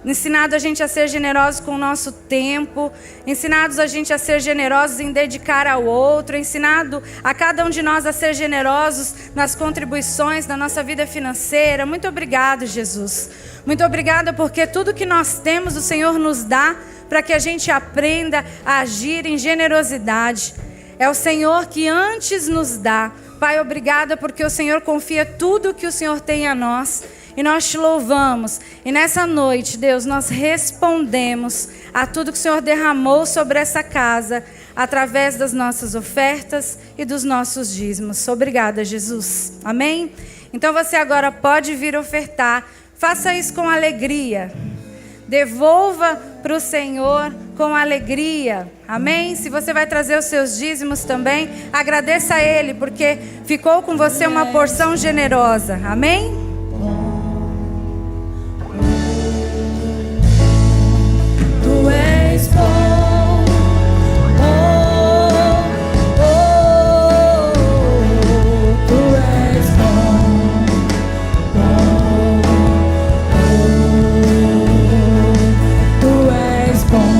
ensinado a gente a ser generosos com o nosso tempo, ensinado a gente a ser generosos em dedicar ao outro, ensinado a cada um de nós a ser generosos nas contribuições da nossa vida financeira. Muito obrigado, Jesus. Muito obrigada porque tudo que nós temos o Senhor nos dá para que a gente aprenda a agir em generosidade. É o Senhor que antes nos dá. Pai, obrigada porque o Senhor confia tudo que o Senhor tem a nós. E nós te louvamos. E nessa noite, Deus, nós respondemos a tudo que o Senhor derramou sobre essa casa, através das nossas ofertas e dos nossos dízimos. Obrigada, Jesus. Amém? Então você agora pode vir ofertar. Faça isso com alegria. Devolva para o Senhor com alegria. Amém? Se você vai trazer os seus dízimos também, agradeça a Ele, porque ficou com você uma porção generosa. Amém? Tu és bom, tu és bom, tu és bom, tu és bom,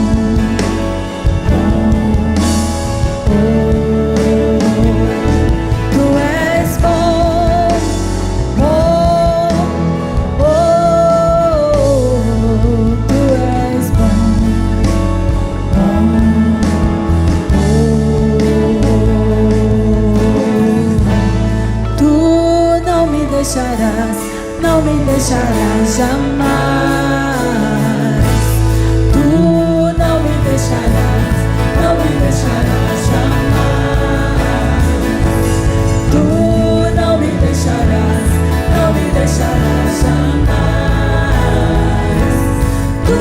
não me deixarás jamais. Tu não me deixarás jamais. Tu não me deixarás jamais. Tu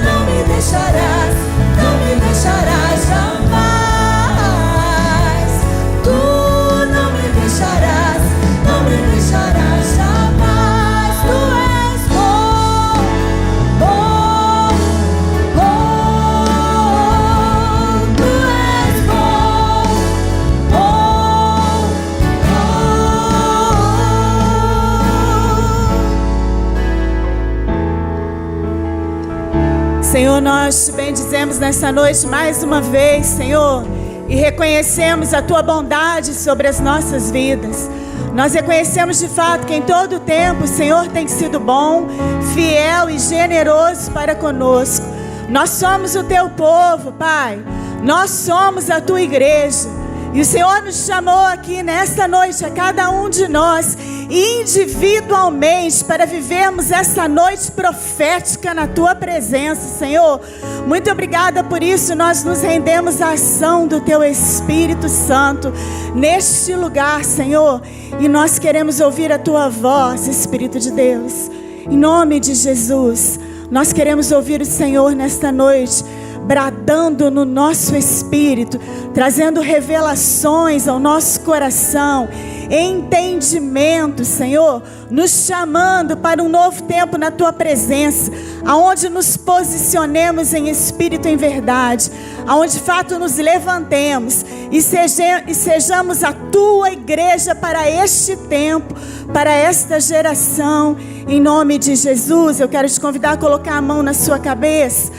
não me deixarás jamais. Tu não me deixarás jamais. Tu és bom, bom, bom. Tu és bom, bom, bom. Senhor, nós te bendizemos nessa noite mais uma vez, Senhor, e reconhecemos a tua bondade sobre as nossas vidas. Nós reconhecemos de fato que em todo o tempo o Senhor tem sido bom, fiel e generoso para conosco. Nós somos o teu povo, Pai. Nós somos a tua igreja. E o Senhor nos chamou aqui nesta noite, a cada um de nós, individualmente, para vivermos essa noite profética na Tua presença, Senhor. Muito obrigada por isso. Nós nos rendemos à ação do Teu Espírito Santo neste lugar, Senhor. E nós queremos ouvir a Tua voz, Espírito de Deus. Em nome de Jesus, nós queremos ouvir o Senhor nesta noite, bradando no nosso espírito, trazendo revelações ao nosso coração, entendimento, Senhor, nos chamando para um novo tempo na Tua presença, aonde nos posicionemos em espírito e em verdade, aonde de fato nos levantemos e sejamos a Tua igreja para este tempo, para esta geração. Em nome de Jesus, eu quero te convidar a colocar a mão na sua cabeça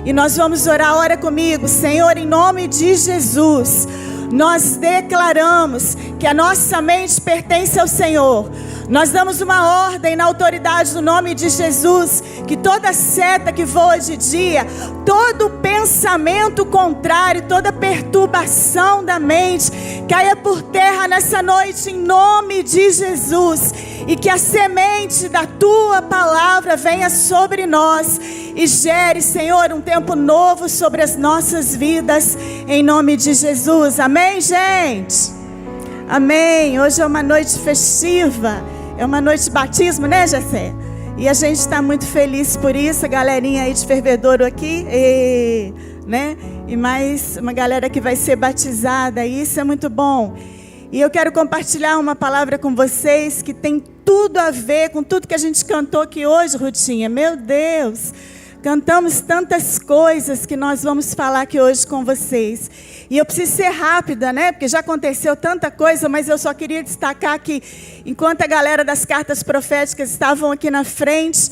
e nós vamos orar. Ora comigo. Senhor, em nome de Jesus, nós declaramos que a nossa mente pertence ao Senhor. Nós damos uma ordem na autoridade do nome de Jesus, que toda seta que voa de dia, todo pensamento contrário, toda perturbação da mente, caia por terra nessa noite em nome de Jesus. E que a semente da Tua palavra venha sobre nós e gere, Senhor, um tempo novo sobre as nossas vidas, em nome de Jesus. Amém, gente? Amém. Hoje é uma noite festiva, é uma noite de batismo, né, Jessé? E a gente está muito feliz por isso, a galerinha aí de Fervedouro aqui, né? E mais uma galera que vai ser batizada, isso é muito bom. E eu quero compartilhar uma palavra com vocês que tem tudo a ver com tudo que a gente cantou aqui hoje, Rutinha. Meu Deus, cantamos tantas coisas que nós vamos falar aqui hoje com vocês. E eu preciso ser rápida, né? Porque já aconteceu tanta coisa, mas eu só queria destacar que enquanto a galera das cartas proféticas estavam aqui na frente,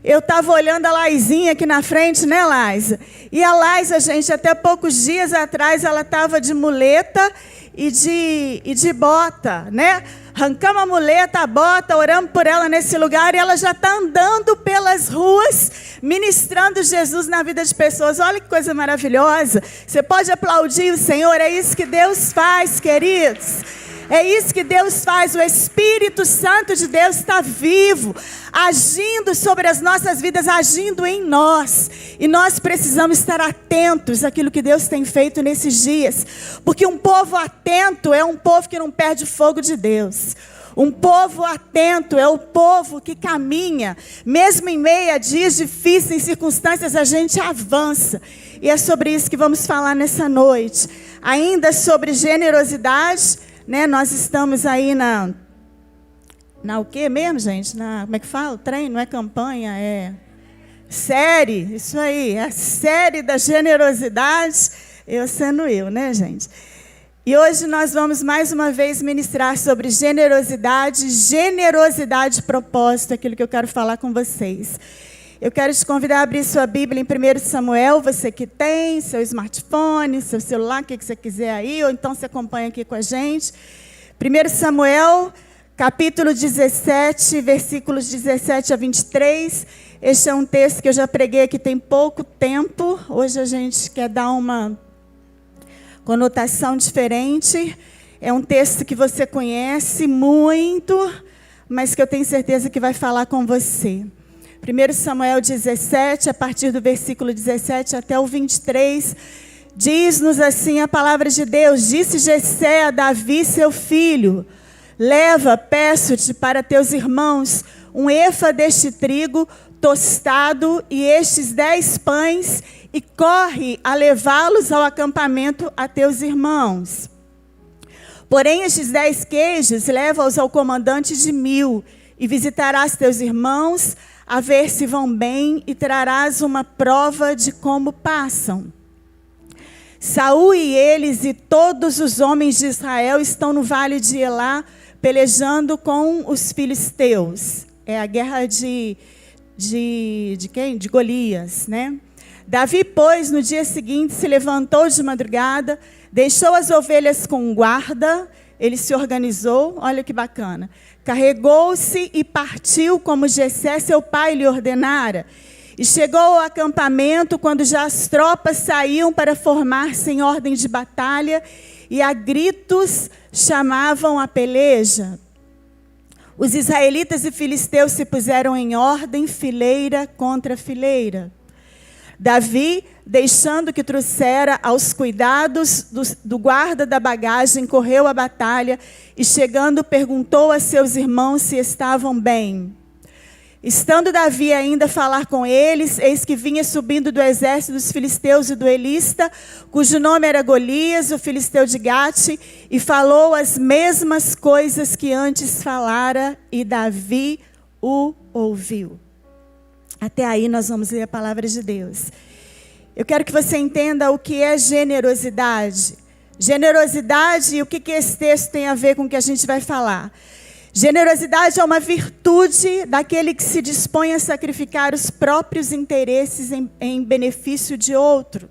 eu estava olhando a Laizinha aqui na frente, né, Laisa? E a Laisa, gente, até poucos dias atrás, ela estava de muleta e de bota, né? Arrancamos a muleta, a bota, oramos por ela nesse lugar e ela já está andando pelas ruas, ministrando Jesus na vida de pessoas. Olha que coisa maravilhosa. Você pode aplaudir o Senhor, é isso que Deus faz, queridos. É isso que Deus faz. O Espírito Santo de Deus está vivo, agindo sobre as nossas vidas, agindo em nós. E nós precisamos estar atentos àquilo que Deus tem feito nesses dias. Porque um povo atento é um povo que não perde o fogo de Deus. Um povo atento é o povo que caminha. Mesmo em meio a dias difíceis, circunstâncias, a gente avança. E é sobre isso que vamos falar nessa noite. Ainda sobre generosidade, né? Nós estamos aí na o quê mesmo, gente? Como é que fala? Treino, não é campanha, é série. Isso aí, a série da generosidade. Eu sendo eu, né, gente? E hoje nós vamos mais uma vez ministrar sobre generosidade de propósito, aquilo que eu quero falar com vocês. Eu quero te convidar a abrir sua Bíblia em 1 Samuel, você que tem seu smartphone, seu celular, o que você quiser aí, ou então você acompanha aqui com a gente. 1 Samuel, capítulo 17, versículos 17 a 23. Este é um texto que eu já preguei aqui tem pouco tempo. Hoje a gente quer dar uma conotação diferente. É um texto que você conhece muito, mas que eu tenho certeza que vai falar com você. 1 Samuel 17, a partir do versículo 17 até o 23, diz-nos assim a palavra de Deus: disse Jessé a Davi, seu filho: leva, peço-te, para teus irmãos um efa deste trigo tostado e estes 10 pães, e corre a levá-los ao acampamento a teus irmãos. Porém, estes 10 queijos leva-os ao comandante de 1000, e visitarás teus irmãos, a ver se vão bem, e trarás uma prova de como passam. Saul e eles e todos os homens de Israel estão no vale de Elá, pelejando com os filisteus. É a guerra de quem? De Golias, né? Davi, pois, no dia seguinte se levantou de madrugada, deixou as ovelhas com guarda, ele se organizou, olha que bacana. Carregou-se e partiu como Jessé, seu pai, lhe ordenara. E chegou ao acampamento quando já as tropas saíam para formar-se em ordem de batalha. e a gritos chamavam a peleja. Os israelitas e filisteus se puseram em ordem, fileira contra fileira. Davi, deixando que trouxera aos cuidados do guarda da bagagem, correu à batalha e, chegando, perguntou a seus irmãos se estavam bem. Estando Davi ainda a falar com eles, eis que vinha subindo do exército dos filisteus e do elista, cujo nome era Golias, o filisteu de Gate, e falou as mesmas coisas que antes falara, e Davi o ouviu. Até aí nós vamos ler a palavra de Deus. Eu quero que você entenda o que é generosidade. Generosidade e o que esse texto tem a ver com o que a gente vai falar. Generosidade é uma virtude daquele que se dispõe a sacrificar os próprios interesses em benefício de outro.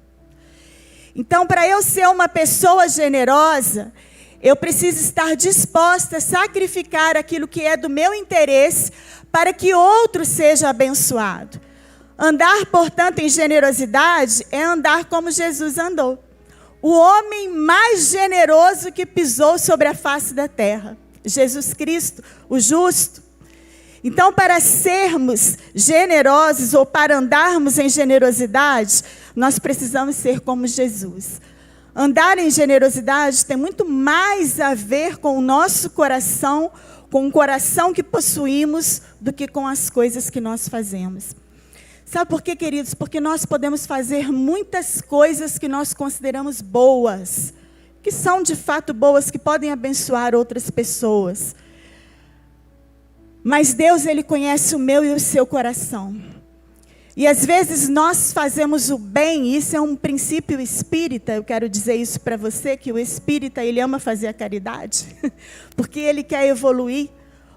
Então, para eu ser uma pessoa generosa, eu preciso estar disposta a sacrificar aquilo que é do meu interesse para que outro seja abençoado. Andar, portanto, em generosidade é andar como Jesus andou. O homem mais generoso que pisou sobre a face da terra. Jesus Cristo, o justo. Então, para sermos generosos ou para andarmos em generosidade, nós precisamos ser como Jesus. Andar em generosidade tem muito mais a ver com o nosso coração, com o coração que possuímos, do que com as coisas que nós fazemos. Sabe por quê, queridos? Porque nós podemos fazer muitas coisas que nós consideramos boas, que são de fato boas, que podem abençoar outras pessoas. Mas Deus, Ele conhece o meu e o seu coração. E às vezes nós fazemos o bem, isso é um princípio espírita, eu quero dizer isso para você, que o espírita, ele ama fazer a caridade, porque ele quer evoluir.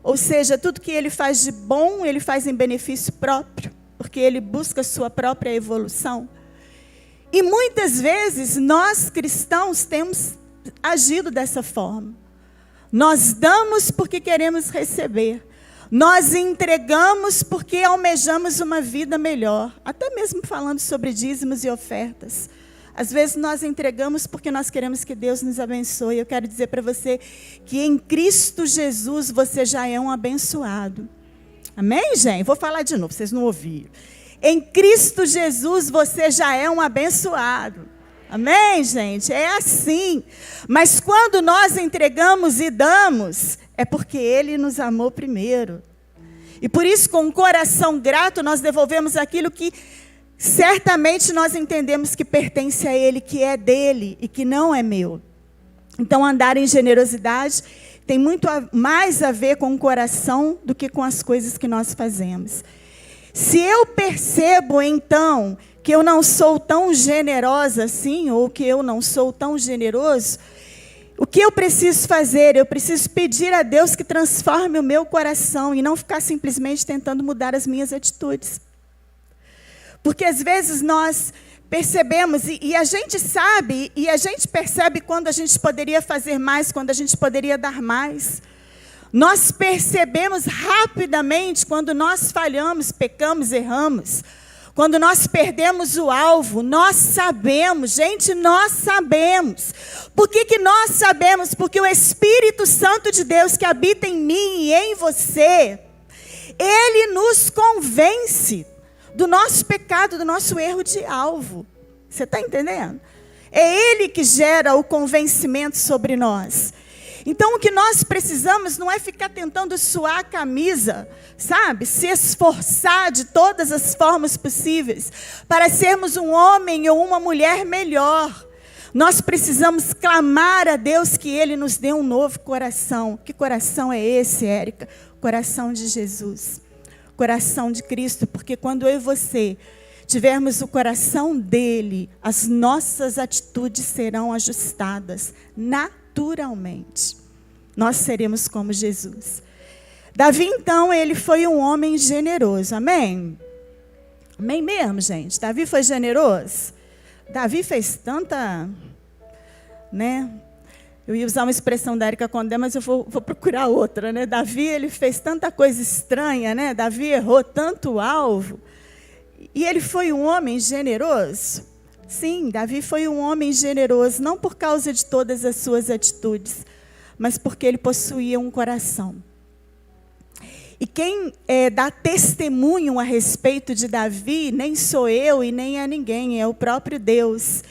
Ou seja, tudo que ele faz de bom, ele faz em benefício próprio, porque ele busca a sua própria evolução. E muitas vezes nós cristãos temos agido dessa forma. Nós damos porque queremos receber. Nós entregamos porque almejamos uma vida melhor. Até mesmo falando sobre dízimos e ofertas. Às vezes nós entregamos porque nós queremos que Deus nos abençoe. Eu quero dizer para você que em Cristo Jesus você já é um abençoado. Amém, gente? Vou falar de novo, vocês não ouviram. Em Cristo Jesus você já é um abençoado. Amém, gente? É assim. Mas quando nós entregamos e damos, é porque Ele nos amou primeiro. E por isso, com um coração grato, nós devolvemos aquilo que certamente nós entendemos que pertence a Ele, que é dele e que não é meu. Então, andar em generosidade tem muito mais a ver com o coração do que com as coisas que nós fazemos. Se eu percebo, então, que eu não sou tão generosa assim, ou que eu não sou tão generoso, o que eu preciso fazer? Eu preciso pedir a Deus que transforme o meu coração e não ficar simplesmente tentando mudar as minhas atitudes. Porque às vezes nós percebemos, e a gente sabe, e a gente percebe quando a gente poderia fazer mais, quando a gente poderia dar mais. Nós percebemos rapidamente quando nós falhamos, pecamos, erramos. Quando nós perdemos o alvo, nós sabemos, gente, nós sabemos. Por que nós sabemos? Porque o Espírito Santo de Deus que habita em mim e em você, Ele nos convence do nosso pecado, do nosso erro de alvo. Você está entendendo? É Ele que gera o convencimento sobre nós. Então, o que nós precisamos não é ficar tentando suar a camisa, sabe? Se esforçar de todas as formas possíveis para sermos um homem ou uma mulher melhor. Nós precisamos clamar a Deus que Ele nos dê um novo coração. Que coração é esse, Érica? Coração de Jesus. Coração de Cristo, porque quando eu e você tivermos o coração dele, as nossas atitudes serão ajustadas naturalmente. Nós seremos como Jesus. Davi, então, ele foi um homem generoso. Amém? Amém mesmo, gente? Davi foi generoso? Davi fez tanta, né? Eu ia usar uma expressão da Érica Condé, mas eu vou procurar outra, né? Davi, ele fez tanta coisa estranha, né? Davi errou tanto o alvo. E ele foi um homem generoso. Sim, Davi foi um homem generoso, não por causa de todas as suas atitudes, mas porque ele possuía um coração. E quem dá testemunho a respeito de Davi, nem sou eu e nem é ninguém, é o próprio Deus.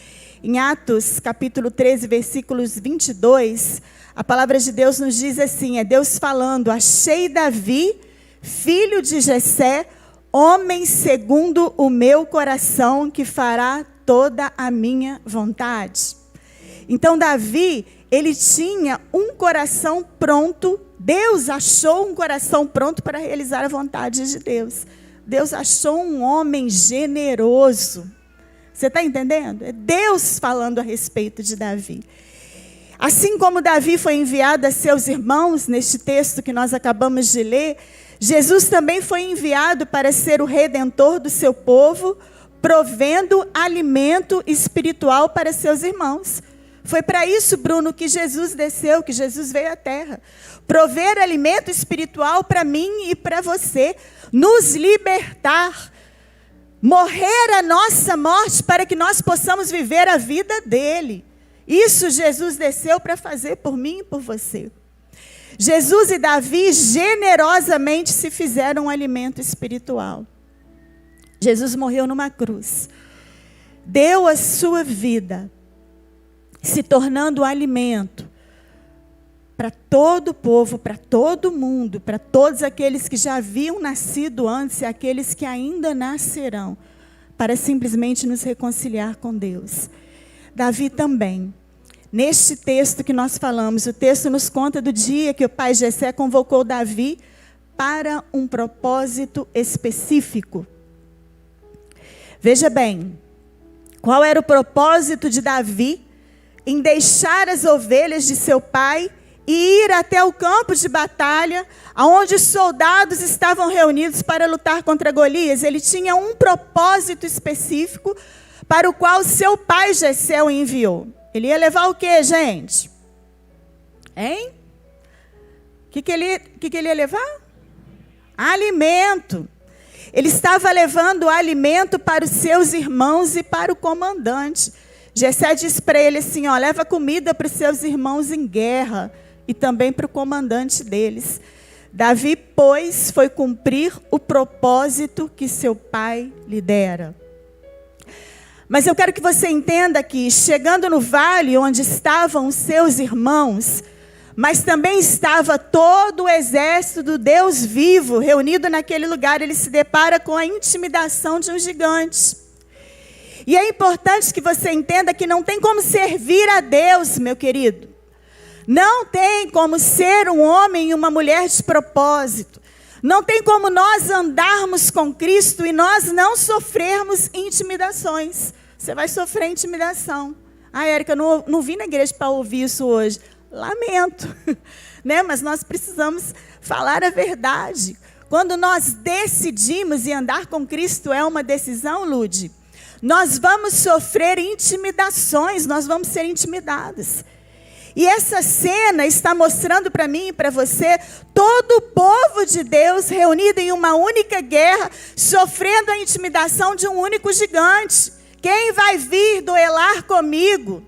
Em Atos, capítulo 13, versículos 22, a palavra de Deus nos diz assim, é Deus falando: achei Davi, filho de Jessé, homem segundo o meu coração, que fará toda a minha vontade. Então Davi, ele tinha um coração pronto. Deus achou um coração pronto para realizar a vontade de Deus. Deus achou um homem generoso. Você está entendendo? É Deus falando a respeito de Davi. Assim como Davi foi enviado a seus irmãos, neste texto que nós acabamos de ler, Jesus também foi enviado para ser o redentor do seu povo, provendo alimento espiritual para seus irmãos. Foi para isso, Bruno, que Jesus desceu, que Jesus veio à terra. Prover alimento espiritual para mim e para você. Nos libertar. Morrer a nossa morte para que nós possamos viver a vida dele. Isso Jesus desceu para fazer por mim e por você. Jesus e Davi generosamente se fizeram um alimento espiritual. Jesus morreu numa cruz. Deu a sua vida, se tornando alimento para todo o povo, para todo mundo, para todos aqueles que já haviam nascido antes e aqueles que ainda nascerão, para simplesmente nos reconciliar com Deus. Davi também. Neste texto que nós falamos, o texto nos conta do dia que o pai Jessé convocou Davi para um propósito específico. Veja bem, qual era o propósito de Davi em deixar as ovelhas de seu pai e ir até o campo de batalha, onde os soldados estavam reunidos para lutar contra Golias? Ele tinha um propósito específico para o qual seu pai Jessé o enviou. Ele ia levar o quê, gente? Hein? O que ele ia levar? Alimento. Ele estava levando alimento para os seus irmãos e para o comandante. Jessé disse para ele assim, ó, leva comida para os seus irmãos em guerra e também para o comandante deles. Davi, pois, foi cumprir o propósito que seu pai lhe dera. Mas eu quero que você entenda que, chegando no vale onde estavam os seus irmãos, mas também estava todo o exército do Deus vivo reunido naquele lugar, ele se depara com a intimidação de um gigante. E é importante que você entenda que não tem como servir a Deus, meu querido. Não tem como ser um homem e uma mulher de propósito. Não tem como nós andarmos com Cristo e nós não sofrermos intimidações. Você vai sofrer intimidação. Ah, Érica, não vim na igreja para ouvir isso hoje. Lamento, né? Mas nós precisamos falar a verdade. Quando nós decidimos e andar com Cristo é uma decisão, Lude, nós vamos sofrer intimidações, nós vamos ser intimidados. E essa cena está mostrando para mim e para você todo o povo de Deus reunido em uma única guerra, sofrendo a intimidação de um único gigante. Quem vai vir duelar comigo?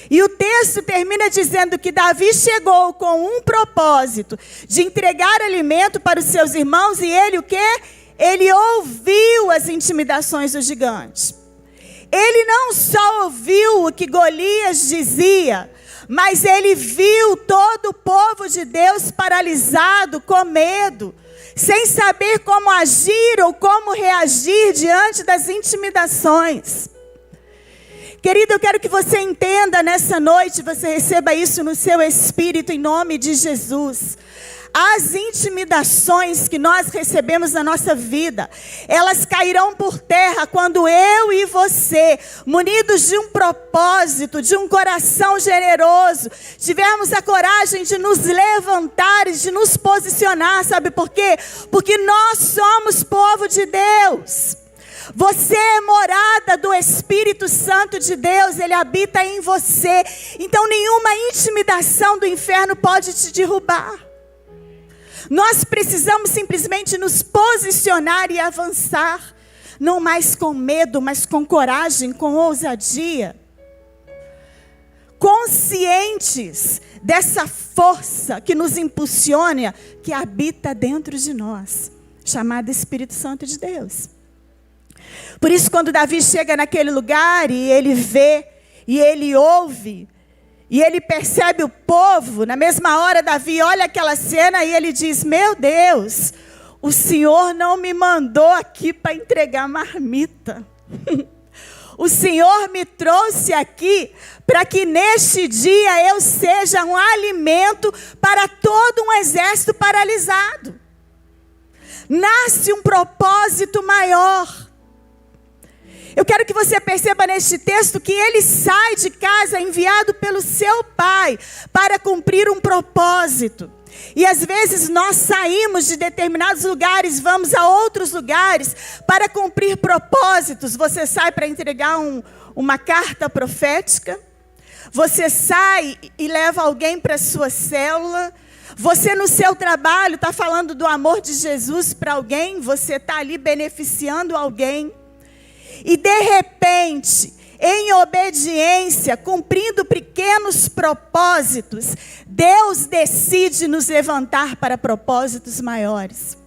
E o texto termina dizendo que Davi chegou com um propósito de entregar alimento para os seus irmãos e ele o quê? Ele ouviu as intimidações do gigante. Ele não só ouviu o que Golias dizia, mas ele viu todo o povo de Deus paralisado, com medo, sem saber como agir ou como reagir diante das intimidações. Querido, eu quero que você entenda nessa noite, você receba isso no seu espírito em nome de Jesus. As intimidações que nós recebemos na nossa vida, elas cairão por terra quando eu e você, munidos de um propósito, de um coração generoso, tivermos a coragem de nos levantar e de nos posicionar. Sabe por quê? Porque nós somos povo de Deus. Você é morada do Espírito Santo de Deus, ele habita em você. Então nenhuma intimidação do inferno pode te derrubar. Nós precisamos simplesmente nos posicionar e avançar. não mais com medo, mas com coragem, com ousadia. Conscientes dessa força que nos impulsiona, que habita dentro de nós, chamada Espírito Santo de Deus. Por isso, quando Davi chega naquele lugar e ele vê, e ele ouve, e ele percebe o povo, na mesma hora Davi olha aquela cena e ele diz: meu Deus, o Senhor não me mandou aqui para entregar marmita. O Senhor me trouxe aqui para que neste dia eu seja um alimento para todo um exército paralisado. Nasce um propósito maior. Eu quero que você perceba neste texto que ele sai de casa enviado pelo seu pai para cumprir um propósito. E às vezes nós saímos de determinados lugares, vamos a outros lugares para cumprir propósitos. Você sai para entregar uma carta profética. Você sai e leva alguém para a sua célula. Você no seu trabalho está falando do amor de Jesus para alguém. Você está ali beneficiando alguém. E de repente, em obediência, cumprindo pequenos propósitos, Deus decide nos levantar para propósitos maiores.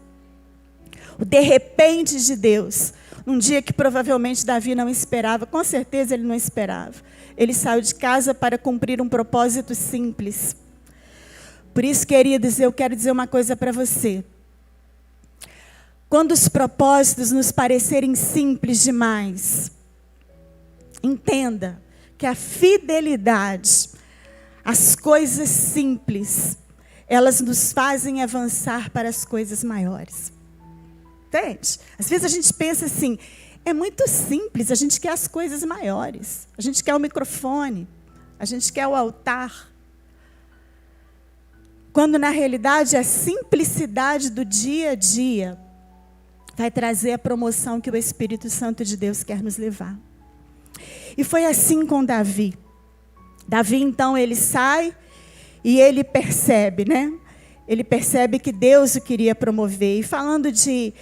O de repente de Deus, num dia que provavelmente Davi não esperava, com certeza ele não esperava. Ele saiu de casa para cumprir um propósito simples. Por isso, queridos, eu quero dizer uma coisa para você. Quando os propósitos nos parecerem simples demais, entenda que a fidelidade, as coisas simples, elas nos fazem avançar para as coisas maiores. Entende? Às vezes a gente pensa assim, é muito simples, a gente quer as coisas maiores. A gente quer o microfone, a gente quer o altar. Quando na realidade a simplicidade do dia a dia vai trazer a promoção que o Espírito Santo de Deus quer nos levar. E foi assim com Davi. Davi, então, ele sai e ele percebe, né? Ele percebe que Deus o queria promover. E falando de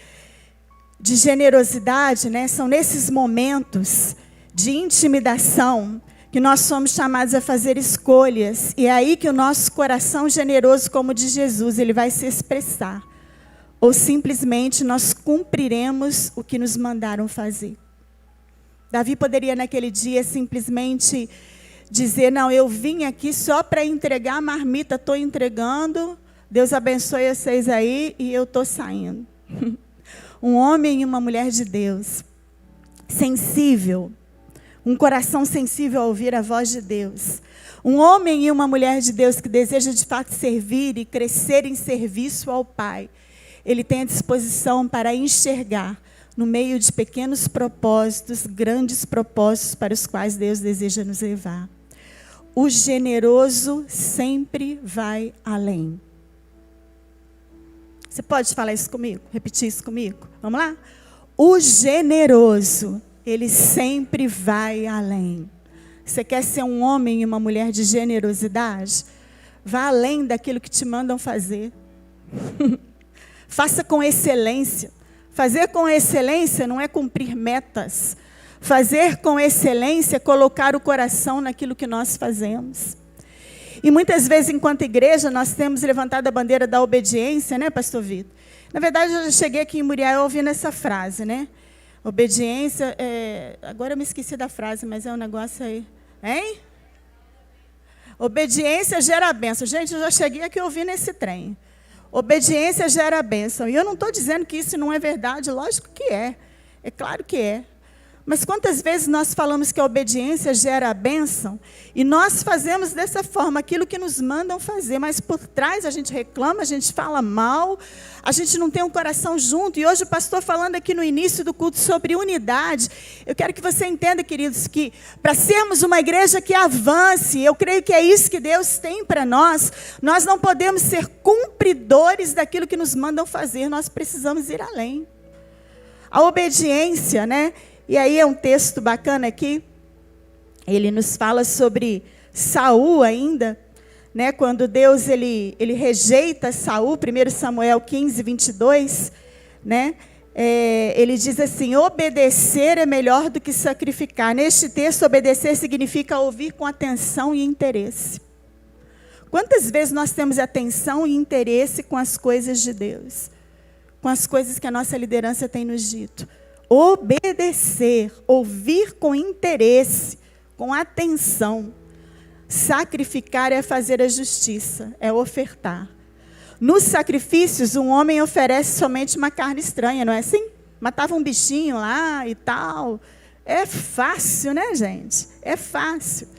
generosidade, né? São nesses momentos de intimidação que nós somos chamados a fazer escolhas. E é aí que o nosso coração generoso, como o de Jesus, ele vai se expressar. Ou simplesmente nós cumpriremos o que nos mandaram fazer. Davi poderia naquele dia simplesmente dizer, não, eu vim aqui só para entregar a marmita, estou entregando, Deus abençoe vocês aí e eu estou saindo. Um homem e uma mulher de Deus, sensível, um coração sensível a ouvir a voz de Deus. Um homem e uma mulher de Deus que deseja de fato servir e crescer em serviço ao Pai. Ele tem a disposição para enxergar, no meio de pequenos propósitos, grandes propósitos para os quais Deus deseja nos levar. O generoso sempre vai além. Você pode falar isso comigo? Repetir isso comigo? Vamos lá? O generoso, ele sempre vai além. Você quer ser um homem e uma mulher de generosidade? Vá além daquilo que te mandam fazer. Faça com excelência. Fazer com excelência não é cumprir metas. Fazer com excelência é colocar o coração naquilo que nós fazemos. E muitas vezes, enquanto igreja, nós temos levantado a bandeira da obediência, né, pastor Vitor? Na verdade, eu já cheguei aqui em Muriel ouvindo essa frase, né? Obediência, agora eu me esqueci da frase, mas é um negócio aí. Hein? Obediência gera bênção. Gente, eu já cheguei aqui ouvindo esse trem. Obediência gera bênção. E eu não estou dizendo que isso não é verdade, lógico que é. É claro que é. Mas quantas vezes nós falamos que a obediência gera a bênção e nós fazemos dessa forma aquilo que nos mandam fazer, mas por trás a gente reclama, a gente fala mal, a gente não tem um coração junto. E hoje o pastor falando aqui no início do culto sobre unidade, eu quero que você entenda, queridos, que para sermos uma igreja que avance, eu creio que é isso que Deus tem para nós, nós não podemos ser cumpridores daquilo que nos mandam fazer, nós precisamos ir além. A obediência, né? E aí é um texto bacana aqui, ele nos fala sobre Saul ainda, né? Quando Deus ele rejeita Saul, 1 Samuel 15, 22, né? ele diz assim: obedecer é melhor do que sacrificar. Neste texto, obedecer significa ouvir com atenção e interesse. Quantas vezes nós temos atenção e interesse com as coisas de Deus? Com as coisas que a nossa liderança tem nos dito. Obedecer, ouvir com interesse, com atenção. Sacrificar é fazer a justiça, é ofertar. Nos sacrifícios, um homem oferece somente uma carne estranha, não é assim? Matava um bichinho lá e tal. É fácil, né, gente? É fácil.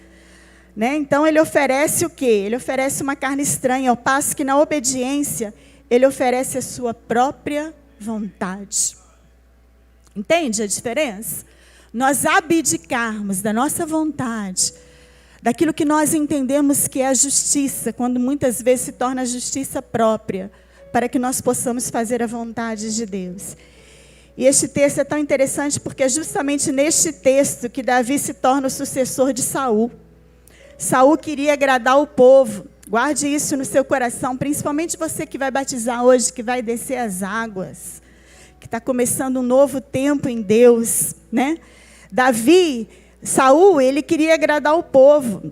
Né? Então, ele oferece o quê? Ele oferece uma carne estranha, ao passo que na obediência, ele oferece a sua própria vontade. Entende a diferença? Nós abdicarmos da nossa vontade, daquilo que nós entendemos que é a justiça, quando muitas vezes se torna a justiça própria, para que nós possamos fazer a vontade de Deus. E este texto é tão interessante porque é justamente neste texto que Davi se torna o sucessor de Saul. Saul queria agradar o povo. Guarde isso no seu coração, principalmente você que vai batizar hoje, que vai descer as águas, que está começando um novo tempo em Deus, né? Saul, ele queria agradar o povo.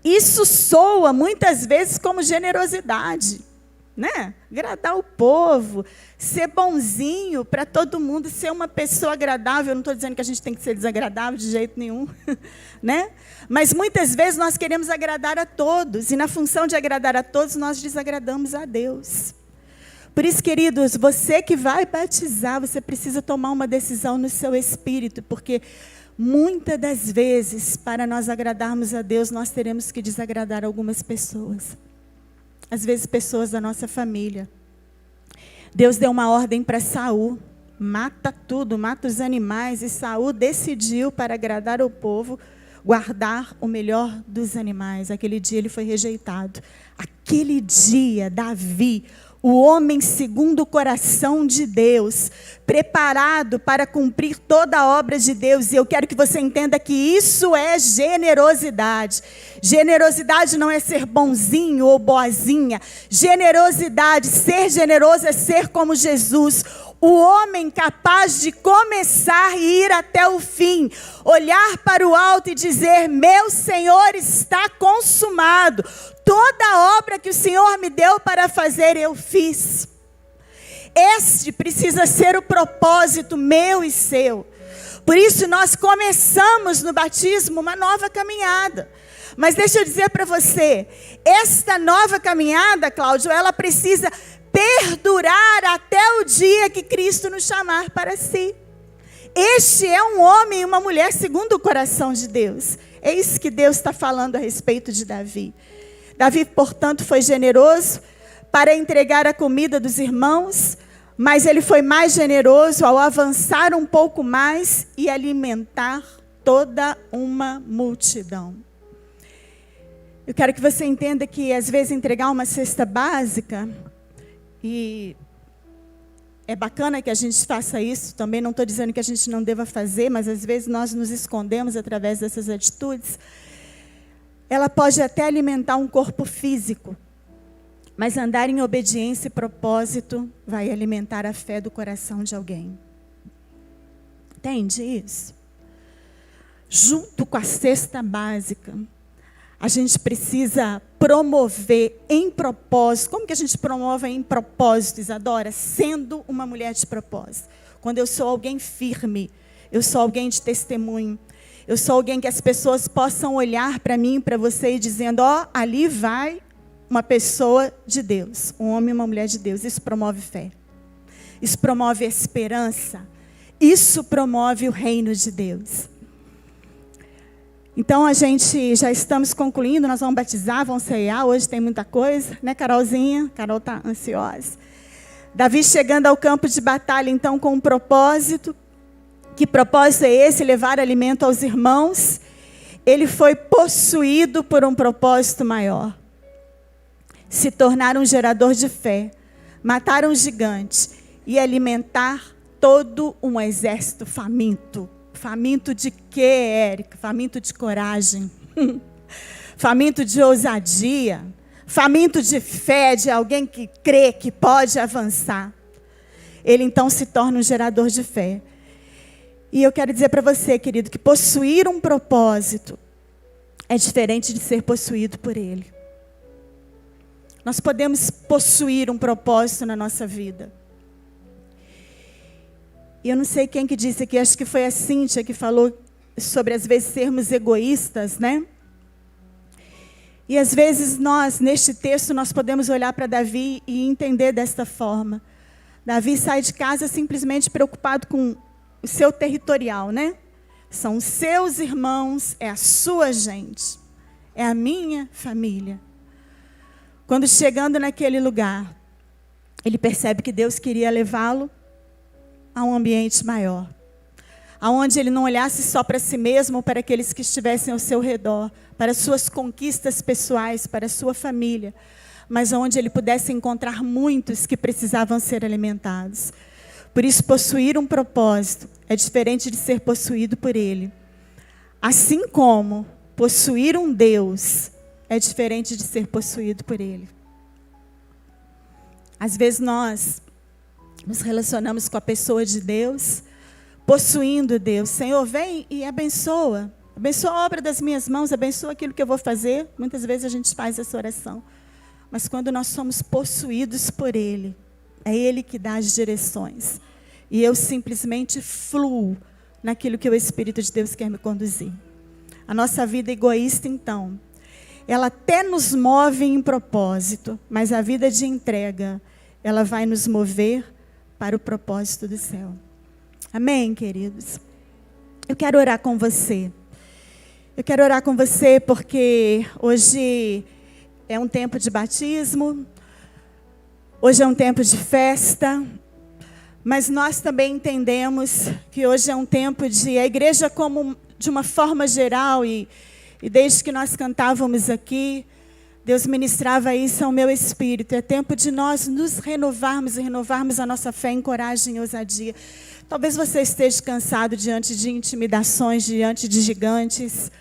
Isso soa muitas vezes como generosidade, né? Agradar o povo, ser bonzinho para todo mundo, ser uma pessoa agradável. Eu não estou dizendo que a gente tem que ser desagradável de jeito nenhum, né? Mas muitas vezes nós queremos agradar a todos, e na função de agradar a todos, nós desagradamos a Deus. Por isso, queridos, você que vai batizar, você precisa tomar uma decisão no seu espírito, porque muitas das vezes, para nós agradarmos a Deus, nós teremos que desagradar algumas pessoas. Às vezes, pessoas da nossa família. Deus deu uma ordem para Saul: mata tudo, mata os animais. E Saul decidiu, para agradar o povo, guardar o melhor dos animais. Aquele dia ele foi rejeitado. Aquele dia, Davi, o homem segundo o coração de Deus, preparado para cumprir toda a obra de Deus. E eu quero que você entenda que isso é generosidade. Generosidade não é ser bonzinho ou boazinha. Generosidade, ser generoso é ser como Jesus. O homem capaz de começar e ir até o fim. Olhar para o alto e dizer: meu Senhor, está consumado. Toda a obra que o Senhor me deu para fazer, eu fiz. Este precisa ser o propósito meu e seu. Por isso nós começamos no batismo uma nova caminhada. Mas deixa eu dizer para você, esta nova caminhada, Cláudio, ela precisa perdurar até o dia que Cristo nos chamar para si. Este é um homem e uma mulher segundo o coração de Deus. É isso que Deus está falando a respeito de Davi. Davi, portanto, foi generoso para entregar a comida dos irmãos, mas ele foi mais generoso ao avançar um pouco mais e alimentar toda uma multidão. Eu quero que você entenda que, às vezes, entregar uma cesta básica, e é bacana que a gente faça isso, também não estou dizendo que a gente não deva fazer, mas às vezes nós nos escondemos através dessas atitudes. Ela pode até alimentar um corpo físico, mas andar em obediência e propósito vai alimentar a fé do coração de alguém. Entende isso? Junto com a cesta básica, a gente precisa promover em propósito. Como que a gente promove em propósito, Isadora? Sendo uma mulher de propósito. Quando eu sou alguém firme, eu sou alguém de testemunho, eu sou alguém que as pessoas possam olhar para mim, para você, e dizendo: ó, ali vai uma pessoa de Deus, um homem e uma mulher de Deus. Isso promove fé. Isso promove esperança. Isso promove o reino de Deus. Então, a gente já estamos concluindo, nós vamos batizar, vamos ceiar, hoje tem muita coisa, né, Carolzinha? Carol está ansiosa. Davi chegando ao campo de batalha, então, com um propósito. Que propósito é esse? Levar alimento aos irmãos. Ele foi possuído por um propósito maior. Se tornar um gerador de fé, matar um gigante e alimentar todo um exército faminto. Faminto de quê, Érica? Faminto de coragem. Faminto de ousadia. Faminto de fé, de alguém que crê que pode avançar. ele então se torna um gerador de fé. E eu quero dizer para você, querido, que possuir um propósito é diferente de ser possuído por ele. Nós podemos possuir um propósito na nossa vida. E eu não sei quem que disse aqui, acho que foi a Cíntia que falou sobre às vezes sermos egoístas, né? E às vezes nós, neste texto, nós podemos olhar para Davi e entender desta forma. Davi sai de casa simplesmente preocupado com o seu territorial, né? São os seus irmãos, é a sua gente, é a minha família. Quando chegando naquele lugar, ele percebe que Deus queria levá-lo a um ambiente maior, aonde ele não olhasse só para si mesmo ou para aqueles que estivessem ao seu redor, para suas conquistas pessoais, para a sua família, mas onde ele pudesse encontrar muitos que precisavam ser alimentados. Por isso, possuir um propósito é diferente de ser possuído por ele. Assim como possuir um Deus é diferente de ser possuído por ele. Às vezes nós nos relacionamos com a pessoa de Deus, possuindo Deus. Senhor, vem e abençoa. Abençoa a obra das minhas mãos, abençoa aquilo que eu vou fazer. Muitas vezes a gente faz essa oração. Mas quando nós somos possuídos por Ele, é Ele que dá as direções. E eu simplesmente fluo naquilo que o Espírito de Deus quer me conduzir. A nossa vida egoísta, então, ela até nos move em propósito, mas a vida de entrega, ela vai nos mover para o propósito do céu. Amém, queridos? Eu quero orar com você. Eu quero orar com você porque hoje é um tempo de batismo, hoje é um tempo de festa, mas nós também entendemos que hoje é um tempo de a igreja como de uma forma geral e desde que nós cantávamos aqui, Deus ministrava isso ao meu espírito. É tempo de nós nos renovarmos e renovarmos a nossa fé em coragem e ousadia. Talvez você esteja cansado diante de intimidações, diante de gigantes.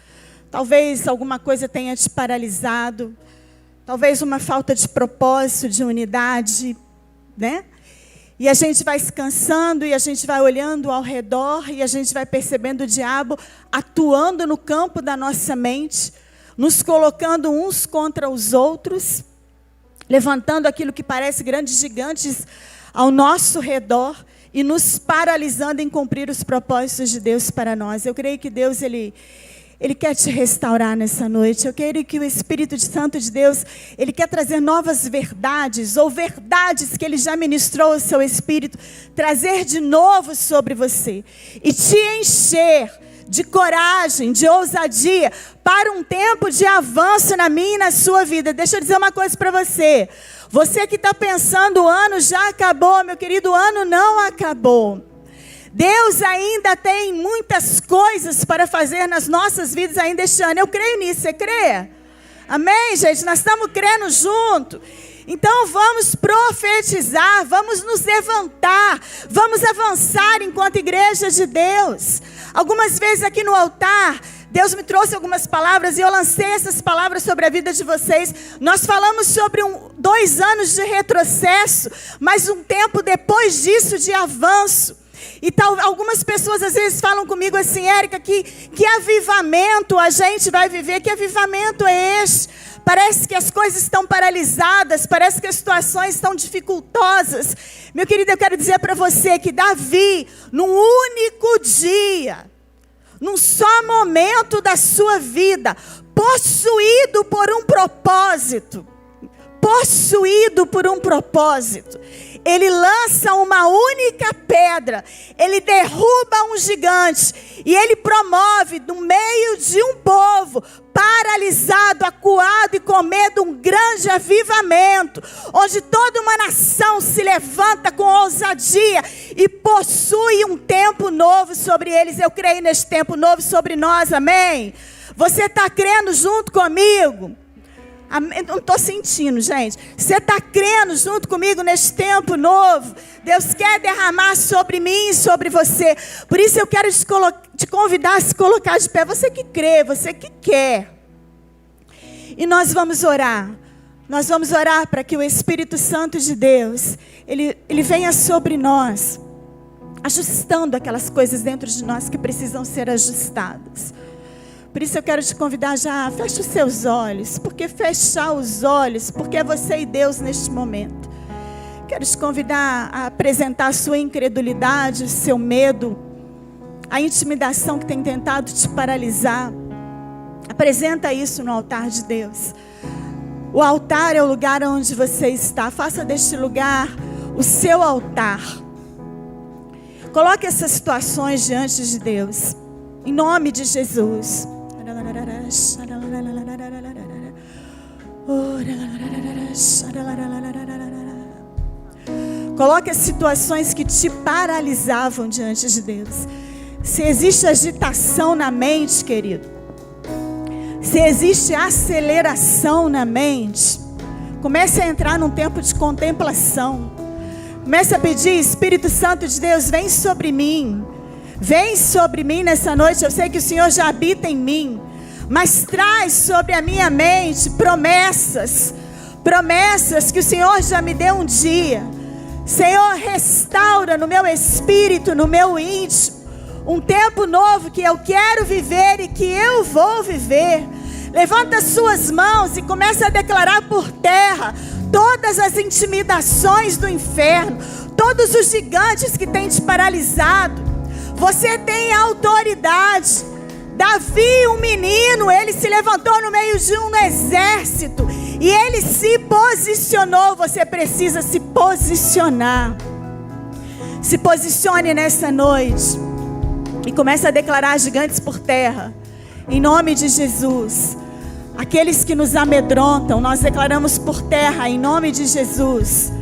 Talvez alguma coisa tenha te paralisado. Talvez uma falta de propósito, de unidade, né? E a gente vai se cansando e a gente vai olhando ao redor e a gente vai percebendo o diabo atuando no campo da nossa mente, nos colocando uns contra os outros, levantando aquilo que parece grandes gigantes ao nosso redor e nos paralisando em cumprir os propósitos de Deus para nós. Eu creio que Deus, Ele quer te restaurar nessa noite. Eu creio que o Espírito Santo de Deus, Ele quer trazer novas verdades, ou verdades que Ele já ministrou ao seu Espírito, trazer de novo sobre você e te encher de coragem, de ousadia, para um tempo de avanço na minha e na sua vida. Deixa eu dizer uma coisa para você. Você que está pensando, o ano já acabou, meu querido, o ano não acabou. Deus ainda tem muitas coisas para fazer nas nossas vidas ainda este ano. Eu creio nisso, você crê? Amém, gente? Nós estamos crendo junto. Então vamos profetizar, vamos nos levantar, vamos avançar enquanto igreja de Deus. Algumas vezes aqui no altar, Deus me trouxe algumas palavras e eu lancei essas palavras sobre a vida de vocês. Nós falamos sobre 2 anos de retrocesso, mas um tempo depois disso de avanço. E algumas pessoas às vezes falam comigo assim, Érica, que avivamento a gente vai viver, que avivamento é este? Parece que as coisas estão paralisadas, parece que as situações estão dificultosas. Meu querido, eu quero dizer para você que Davi, num único dia, num só momento da sua vida, possuído por um propósito, ele lança uma única pedra, ele derruba um gigante e ele promove no meio de um povo paralisado, acuado e com medo um grande avivamento, onde toda uma nação se levanta com ousadia e possui um tempo novo sobre eles. Eu creio nesse tempo novo sobre nós, amém? Você está crendo junto comigo? Não estou sentindo, gente. Você está crendo junto comigo neste tempo novo? Deus quer derramar sobre mim e sobre você. Por isso eu quero te convidar a se colocar de pé. Você que crê, você que quer. E nós vamos orar. Nós vamos orar para que o Espírito Santo de Deus, ele venha sobre nós, ajustando aquelas coisas dentro de nós que precisam ser ajustadas. Por isso eu quero te convidar já, feche os seus olhos, porque fechar os olhos, porque é você e Deus neste momento. Quero te convidar a apresentar a sua incredulidade, o seu medo, a intimidação que tem tentado te paralisar. Apresenta isso no altar de Deus. O altar é o lugar onde você está. Faça deste lugar o seu altar. Coloque essas situações diante de Deus, em nome de Jesus. Coloque as situações que te paralisavam diante de Deus. Se existe agitação na mente, querido, se existe aceleração na mente, comece a entrar num tempo de contemplação. Comece a pedir: Espírito Santo de Deus, vem sobre mim. Vem sobre mim nessa noite. Eu sei que o Senhor já habita em mim, mas traz sobre a minha mente promessas que o Senhor já me deu um dia. Senhor, restaura no meu espírito, no meu íntimo, um tempo novo que eu quero viver e que eu vou viver. Levanta as suas mãos e começa a declarar por terra todas as intimidações do inferno, todos os gigantes que têm te paralisado. Você tem autoridade. Davi, um menino, ele se levantou no meio de um exército e ele se posicionou. Você precisa se posicionar. Se posicione nessa noite e comece a declarar gigantes por terra, em nome de Jesus. Aqueles que nos amedrontam, nós declaramos por terra, em nome de Jesus.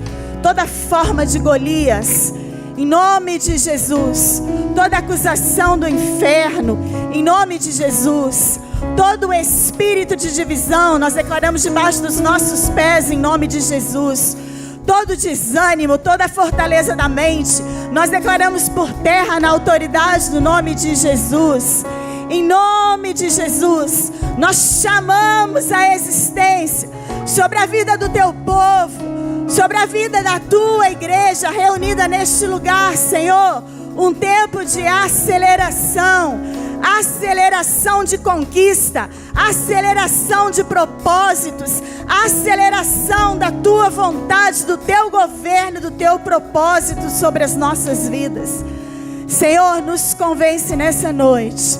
Toda forma de Golias, em nome de Jesus. Toda acusação do inferno, em nome de Jesus. Todo espírito de divisão, nós declaramos debaixo dos nossos pés, em nome de Jesus. Todo desânimo, toda fortaleza da mente, nós declaramos por terra na autoridade do nome de Jesus. Em nome de Jesus, nós chamamos a existência sobre a vida do teu povo, sobre a vida da tua igreja reunida neste lugar, Senhor. Um tempo de aceleração, aceleração de conquista, aceleração de propósitos, aceleração da tua vontade, do teu governo, do teu propósito sobre as nossas vidas. Senhor, nos convence nessa noite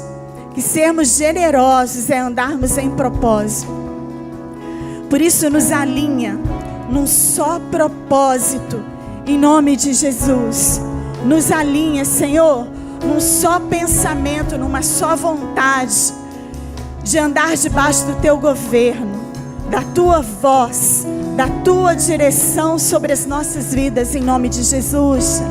que sermos generosos é andarmos em propósito. Por isso nos alinha num só propósito, em nome de Jesus. Nos alinha, Senhor, num só pensamento, numa só vontade de andar debaixo do teu governo, da tua voz, da tua direção sobre as nossas vidas, em nome de Jesus.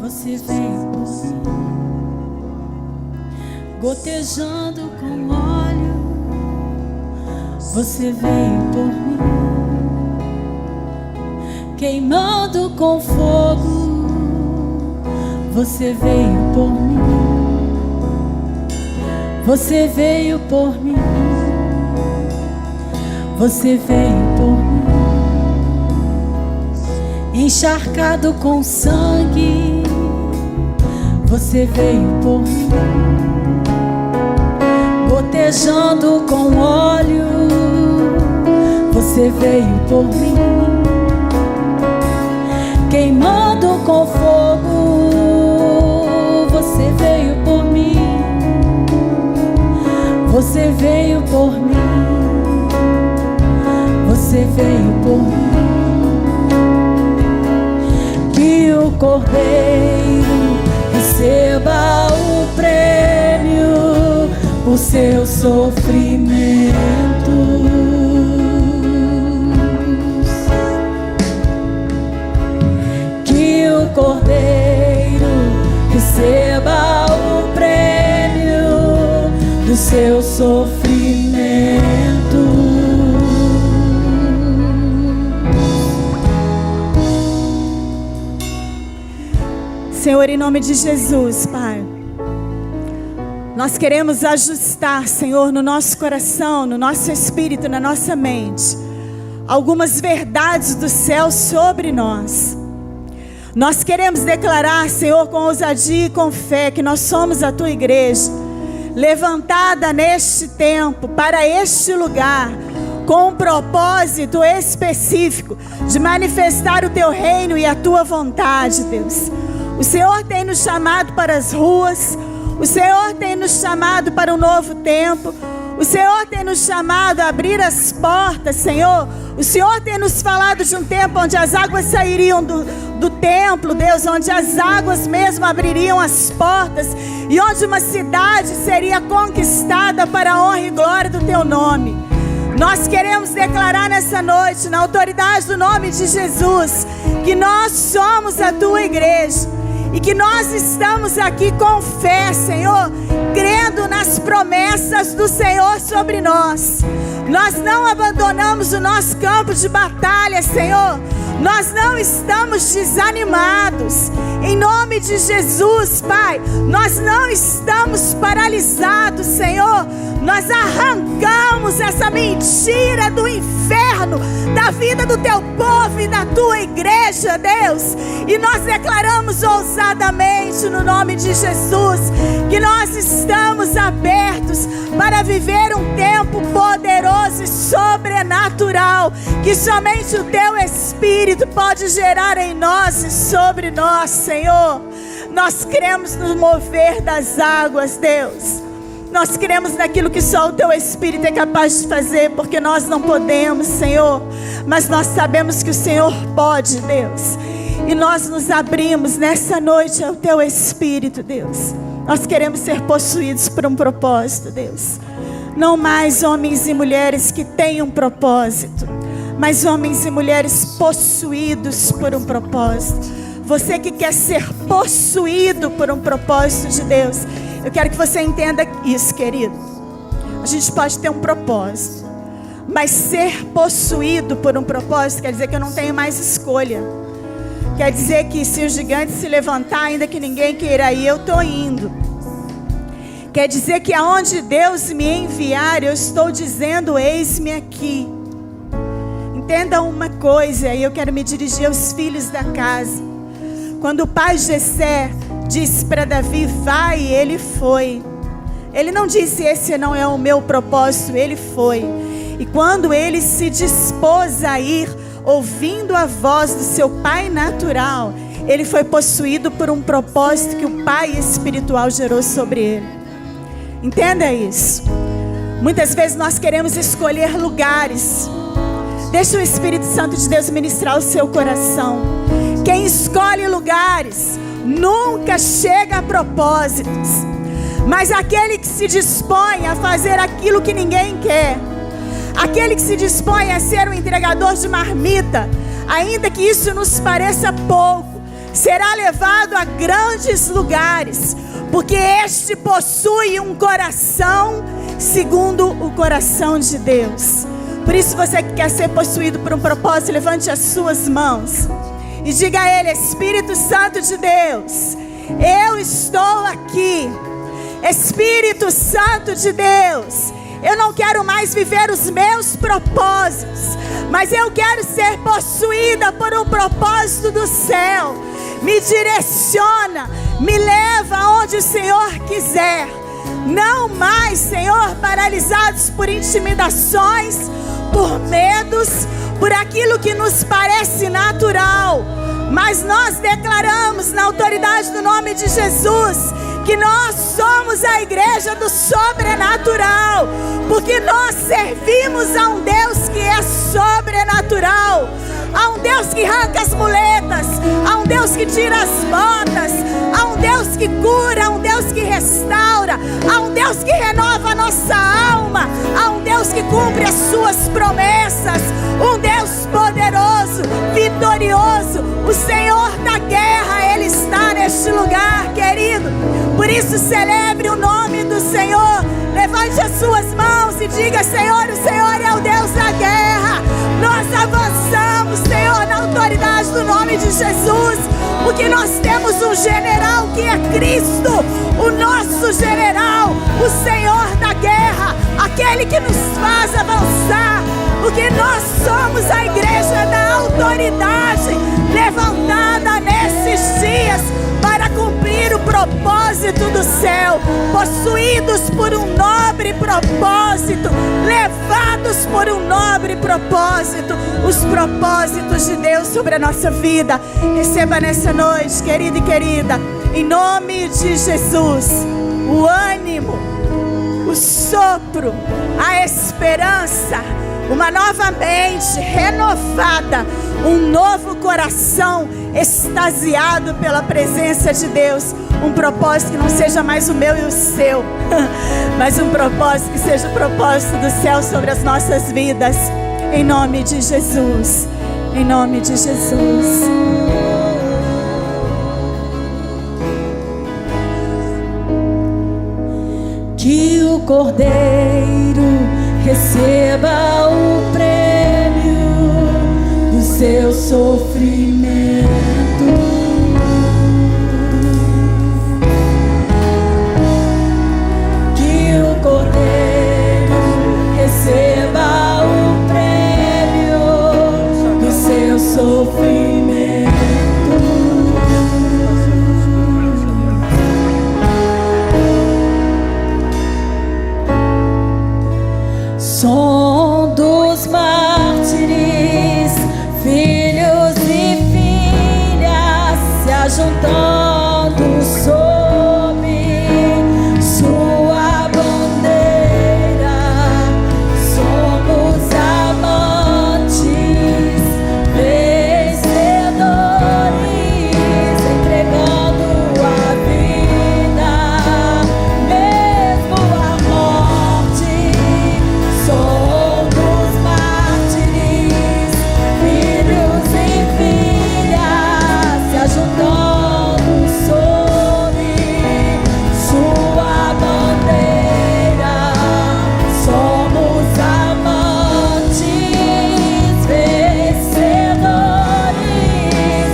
Você veio por mim, gotejando com óleo. Você veio por mim, queimando com fogo. Você veio por mim. Você veio por mim. Você veio por mim, encharcado com sangue. Você veio por mim, gotejando com óleo. Você veio por mim, queimando com fogo. Você veio por mim. Você veio por mim. Você veio por mim. Que o Cordeiro receba o prêmio por seus sofrimentos. Que o Cordeiro receba o prêmio dos seus sofrimentos. Senhor, em nome de Jesus, Pai, nós queremos ajustar, Senhor, no nosso coração, no nosso espírito, na nossa mente, algumas verdades do céu sobre nós. Nós queremos declarar, Senhor, com ousadia e com fé, que nós somos a Tua igreja, levantada neste tempo, para este lugar, com um propósito específico de manifestar o Teu reino e a Tua vontade, Deus. O Senhor tem nos chamado para as ruas, o Senhor tem nos chamado para um novo tempo, o Senhor tem nos chamado a abrir as portas, Senhor. O Senhor tem nos falado de um tempo onde as águas sairiam do templo, Deus, onde as águas mesmo abririam as portas e onde uma cidade seria conquistada para a honra e glória do Teu nome. Nós queremos declarar nessa noite, na autoridade do nome de Jesus, que nós somos a Tua igreja e que nós estamos aqui com fé, Senhor, crendo nas promessas do Senhor sobre nós. Nós não abandonamos o nosso campo de batalha, Senhor. Nós não estamos desanimados. Em nome de Jesus, Pai, nós não estamos paralisados, Senhor. Nós arrancamos essa mentira do inferno da vida do Teu povo e da Tua igreja, Deus. E nós declaramos ousadamente no nome de Jesus que nós estamos abertos para viver um tempo poderoso e sobrenatural que somente o Teu Espírito pode gerar em nós e sobre nós, Senhor. Nós cremos no mover das águas, Deus. Nós cremos naquilo que só o Teu Espírito é capaz de fazer, porque nós não podemos, Senhor, mas nós sabemos que o Senhor pode, Deus. E nós nos abrimos nessa noite ao Teu Espírito, Deus. Nós queremos ser possuídos por um propósito, Deus. Não mais homens e mulheres que têm um propósito, mas homens e mulheres possuídos por um propósito. Você que quer ser possuído por um propósito de Deus, eu quero que você entenda isso, querido. A gente pode ter um propósito, mas ser possuído por um propósito quer dizer que eu não tenho mais escolha. Quer dizer que se o gigante se levantar, ainda que ninguém queira ir, eu estou indo. Quer dizer que aonde Deus me enviar, eu estou dizendo, eis-me aqui. Entenda uma coisa, e eu quero me dirigir aos filhos da casa. Quando o pai Jessé disse para Davi, vai, ele foi. Ele não disse, esse não é o meu propósito, ele foi. E quando ele se dispôs a ir, ouvindo a voz do seu pai natural, ele foi possuído por um propósito que o pai espiritual gerou sobre ele. Entenda isso. Muitas vezes nós queremos escolher lugares. Deixa o Espírito Santo de Deus ministrar o seu coração. Quem escolhe lugares nunca chega a propósitos, mas aquele que se dispõe a fazer aquilo que ninguém quer, aquele que se dispõe a ser um entregador de marmita, ainda que isso nos pareça pouco, será levado a grandes lugares, porque este possui um coração segundo o coração de Deus. Por isso, você que quer ser possuído por um propósito, levante as suas mãos e diga a Ele, Espírito Santo de Deus, eu estou aqui. Espírito Santo de Deus, eu não quero mais viver os meus propósitos, mas eu quero ser possuída por um propósito do céu. Me direciona, me leva aonde o Senhor quiser. Não mais, Senhor, paralisados por intimidações, por medos, por aquilo que nos parece natural. Mas nós declaramos na autoridade do nome de Jesus que nós somos a igreja do sobrenatural, porque nós servimos a um Deus que é sobrenatural, a um Deus que arranca as muletas, a um Deus que tira as botas, a um Deus que cura, a um Deus que restaura, a um Deus que renova a nossa alma, a um Deus que cumpre as suas promessas, um Deus poderoso, vitorioso, o Senhor da guerra, Ele está neste lugar, querido. Por isso celebre o nome do Senhor, levante as suas mãos e diga, Senhor, o Senhor é o Deus da guerra. Nós avançamos, Senhor, na autoridade autoridade do nome de Jesus, porque nós temos um general que é Cristo, o nosso general, o Senhor da guerra, aquele que nos faz avançar, porque nós somos a igreja da autoridade, levantada nesses dias para cumprir o propósito do céu, possuídos por um nobre propósito, levados por um nobre propósito, os propósitos de Deus sobre a nossa vida. Receba nessa noite, querido e querida, em nome de Jesus, o ânimo, o sopro, a esperança, uma nova mente renovada, um novo coração extasiado pela presença de Deus, um propósito que não seja mais o meu e o seu, mas um propósito que seja o propósito do céu sobre as nossas vidas, em nome de Jesus, em nome de Jesus. Que o Cordeiro receba o prêmio do seu sofrimento. Que o Cordeiro receba o prêmio do seu sofrimento. Som dos mártires, filhos e filhas se ajuntando sob sua bandeira. Somos amantes, vencedores, entregando a vida, mesmo a morte. Som dos mártires, filhos e filhas se ajuntando sob sua bandeira. Somos amantes, vencedores,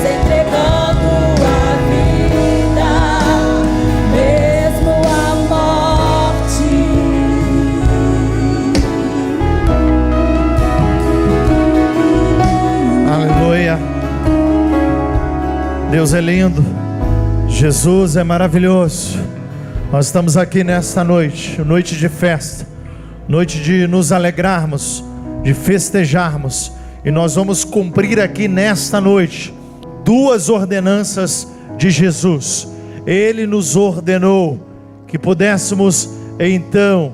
entregando a vida, mesmo a morte. Aleluia. Deus é lindo, Jesus é maravilhoso. Nós estamos aqui nesta noite, noite de festa, noite de nos alegrarmos, de festejarmos, e nós vamos cumprir aqui nesta noite duas ordenanças de Jesus. Ele nos ordenou que pudéssemos então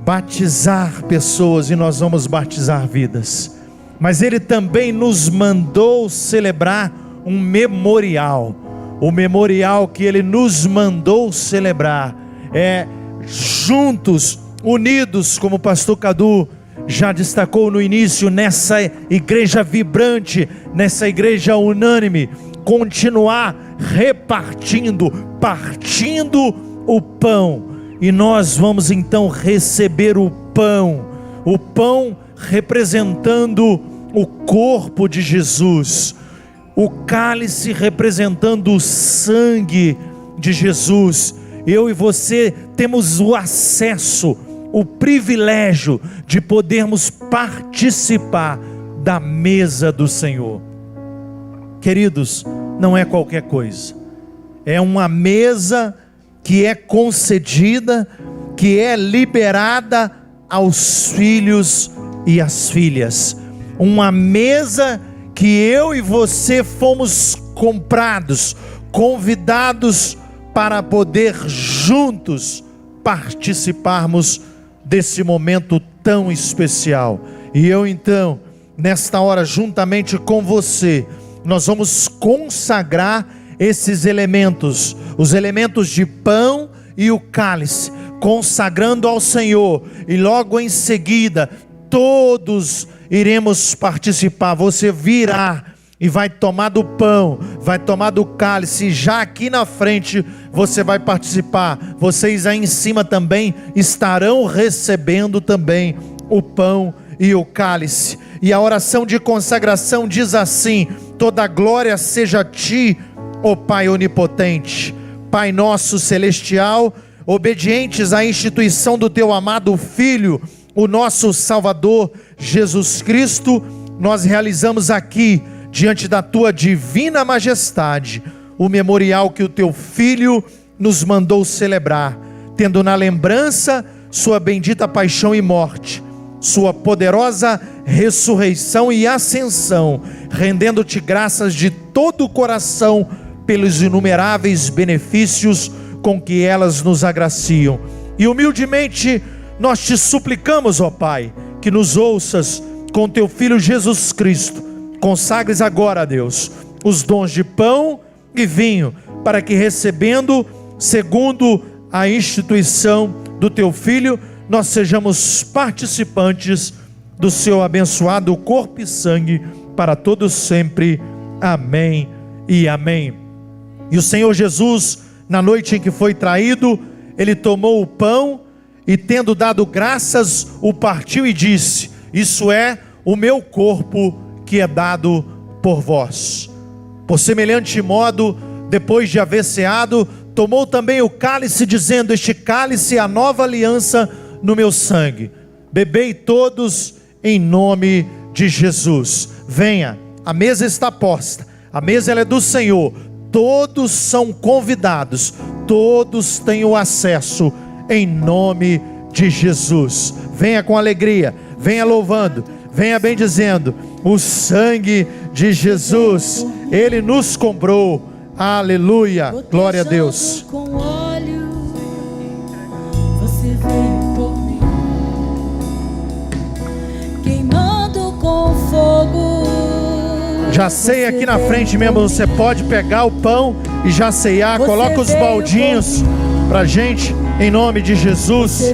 batizar pessoas, e nós vamos batizar vidas. Mas Ele também nos mandou celebrar um memorial. O memorial que Ele nos mandou celebrar é juntos, unidos, como o pastor Cadu já destacou no início, nessa igreja vibrante, nessa igreja unânime, continuar repartindo, partindo o pão. E nós vamos então receber o pão representando o corpo de Jesus, o cálice representando o sangue de Jesus. Eu e você temos o acesso, o privilégio de podermos participar da mesa do Senhor. Queridos, não é qualquer coisa, é uma mesa que é concedida, que é liberada aos filhos e às filhas. Uma mesa que eu e você fomos comprados, convidados para poder juntos participarmos desse momento tão especial. E eu então, nesta hora, juntamente com você, nós vamos consagrar esses elementos, os elementos de pão e o cálice, consagrando ao Senhor, e logo em seguida todos iremos participar. Você virá e vai tomar do pão, vai tomar do cálice, e já aqui na frente você vai participar. Vocês aí em cima também estarão recebendo também o pão e o cálice. E a oração de consagração diz assim: Toda a glória seja a Ti, ó Pai onipotente. Pai nosso celestial, obedientes à instituição do Teu amado Filho, o nosso Salvador Jesus Cristo, nós realizamos aqui, diante da Tua divina majestade, o memorial que o Teu Filho nos mandou celebrar, tendo na lembrança Sua bendita paixão e morte, Sua poderosa ressurreição e ascensão, rendendo-Te graças de todo o coração pelos inumeráveis benefícios com que elas nos agraciam. E humildemente nós Te suplicamos, ó Pai, que nos ouças com Teu Filho Jesus Cristo. Consagres agora, a Deus, os dons de pão e vinho, para que, recebendo segundo a instituição do Teu Filho, nós sejamos participantes do Seu abençoado corpo e sangue para todos sempre. Amém e amém. E o Senhor Jesus, na noite em que foi traído, Ele tomou o pão e, tendo dado graças, o partiu e disse: isso é o meu corpo que é dado por vós. Por semelhante modo, depois de haver ceado, tomou também o cálice, dizendo: este cálice é a nova aliança no meu sangue. Bebei todos em nome de Jesus. Venha, a mesa está posta, a mesa ela é do Senhor, todos são convidados, todos têm o acesso em nome de Jesus. Venha com alegria, venha louvando, venha bendizendo o sangue de Jesus. Ele nos comprou. Aleluia, glória a Deus. Com óleo, você veio por mim, queimando com fogo. Já sei aqui na frente mesmo, você pode pegar o pão e já ceiar. Coloca os baldinhos pra gente, em nome de Jesus.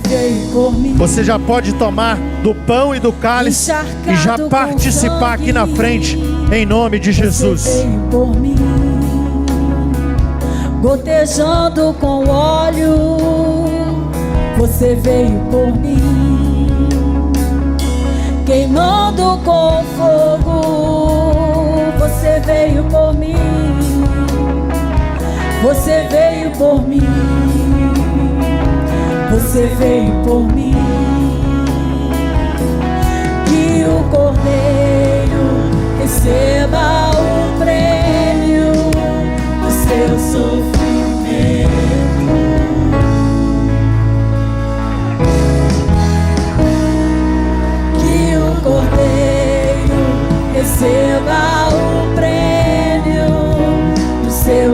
Você já pode tomar do pão e do cálice e já participar aqui na frente, em nome de Jesus. Gotejando com óleo, você veio por mim, queimando com fogo, você veio por mim, você veio por mim, você veio por mim. Que o Cordeiro receba o prêmio do seu sofrimento. Que o Cordeiro receba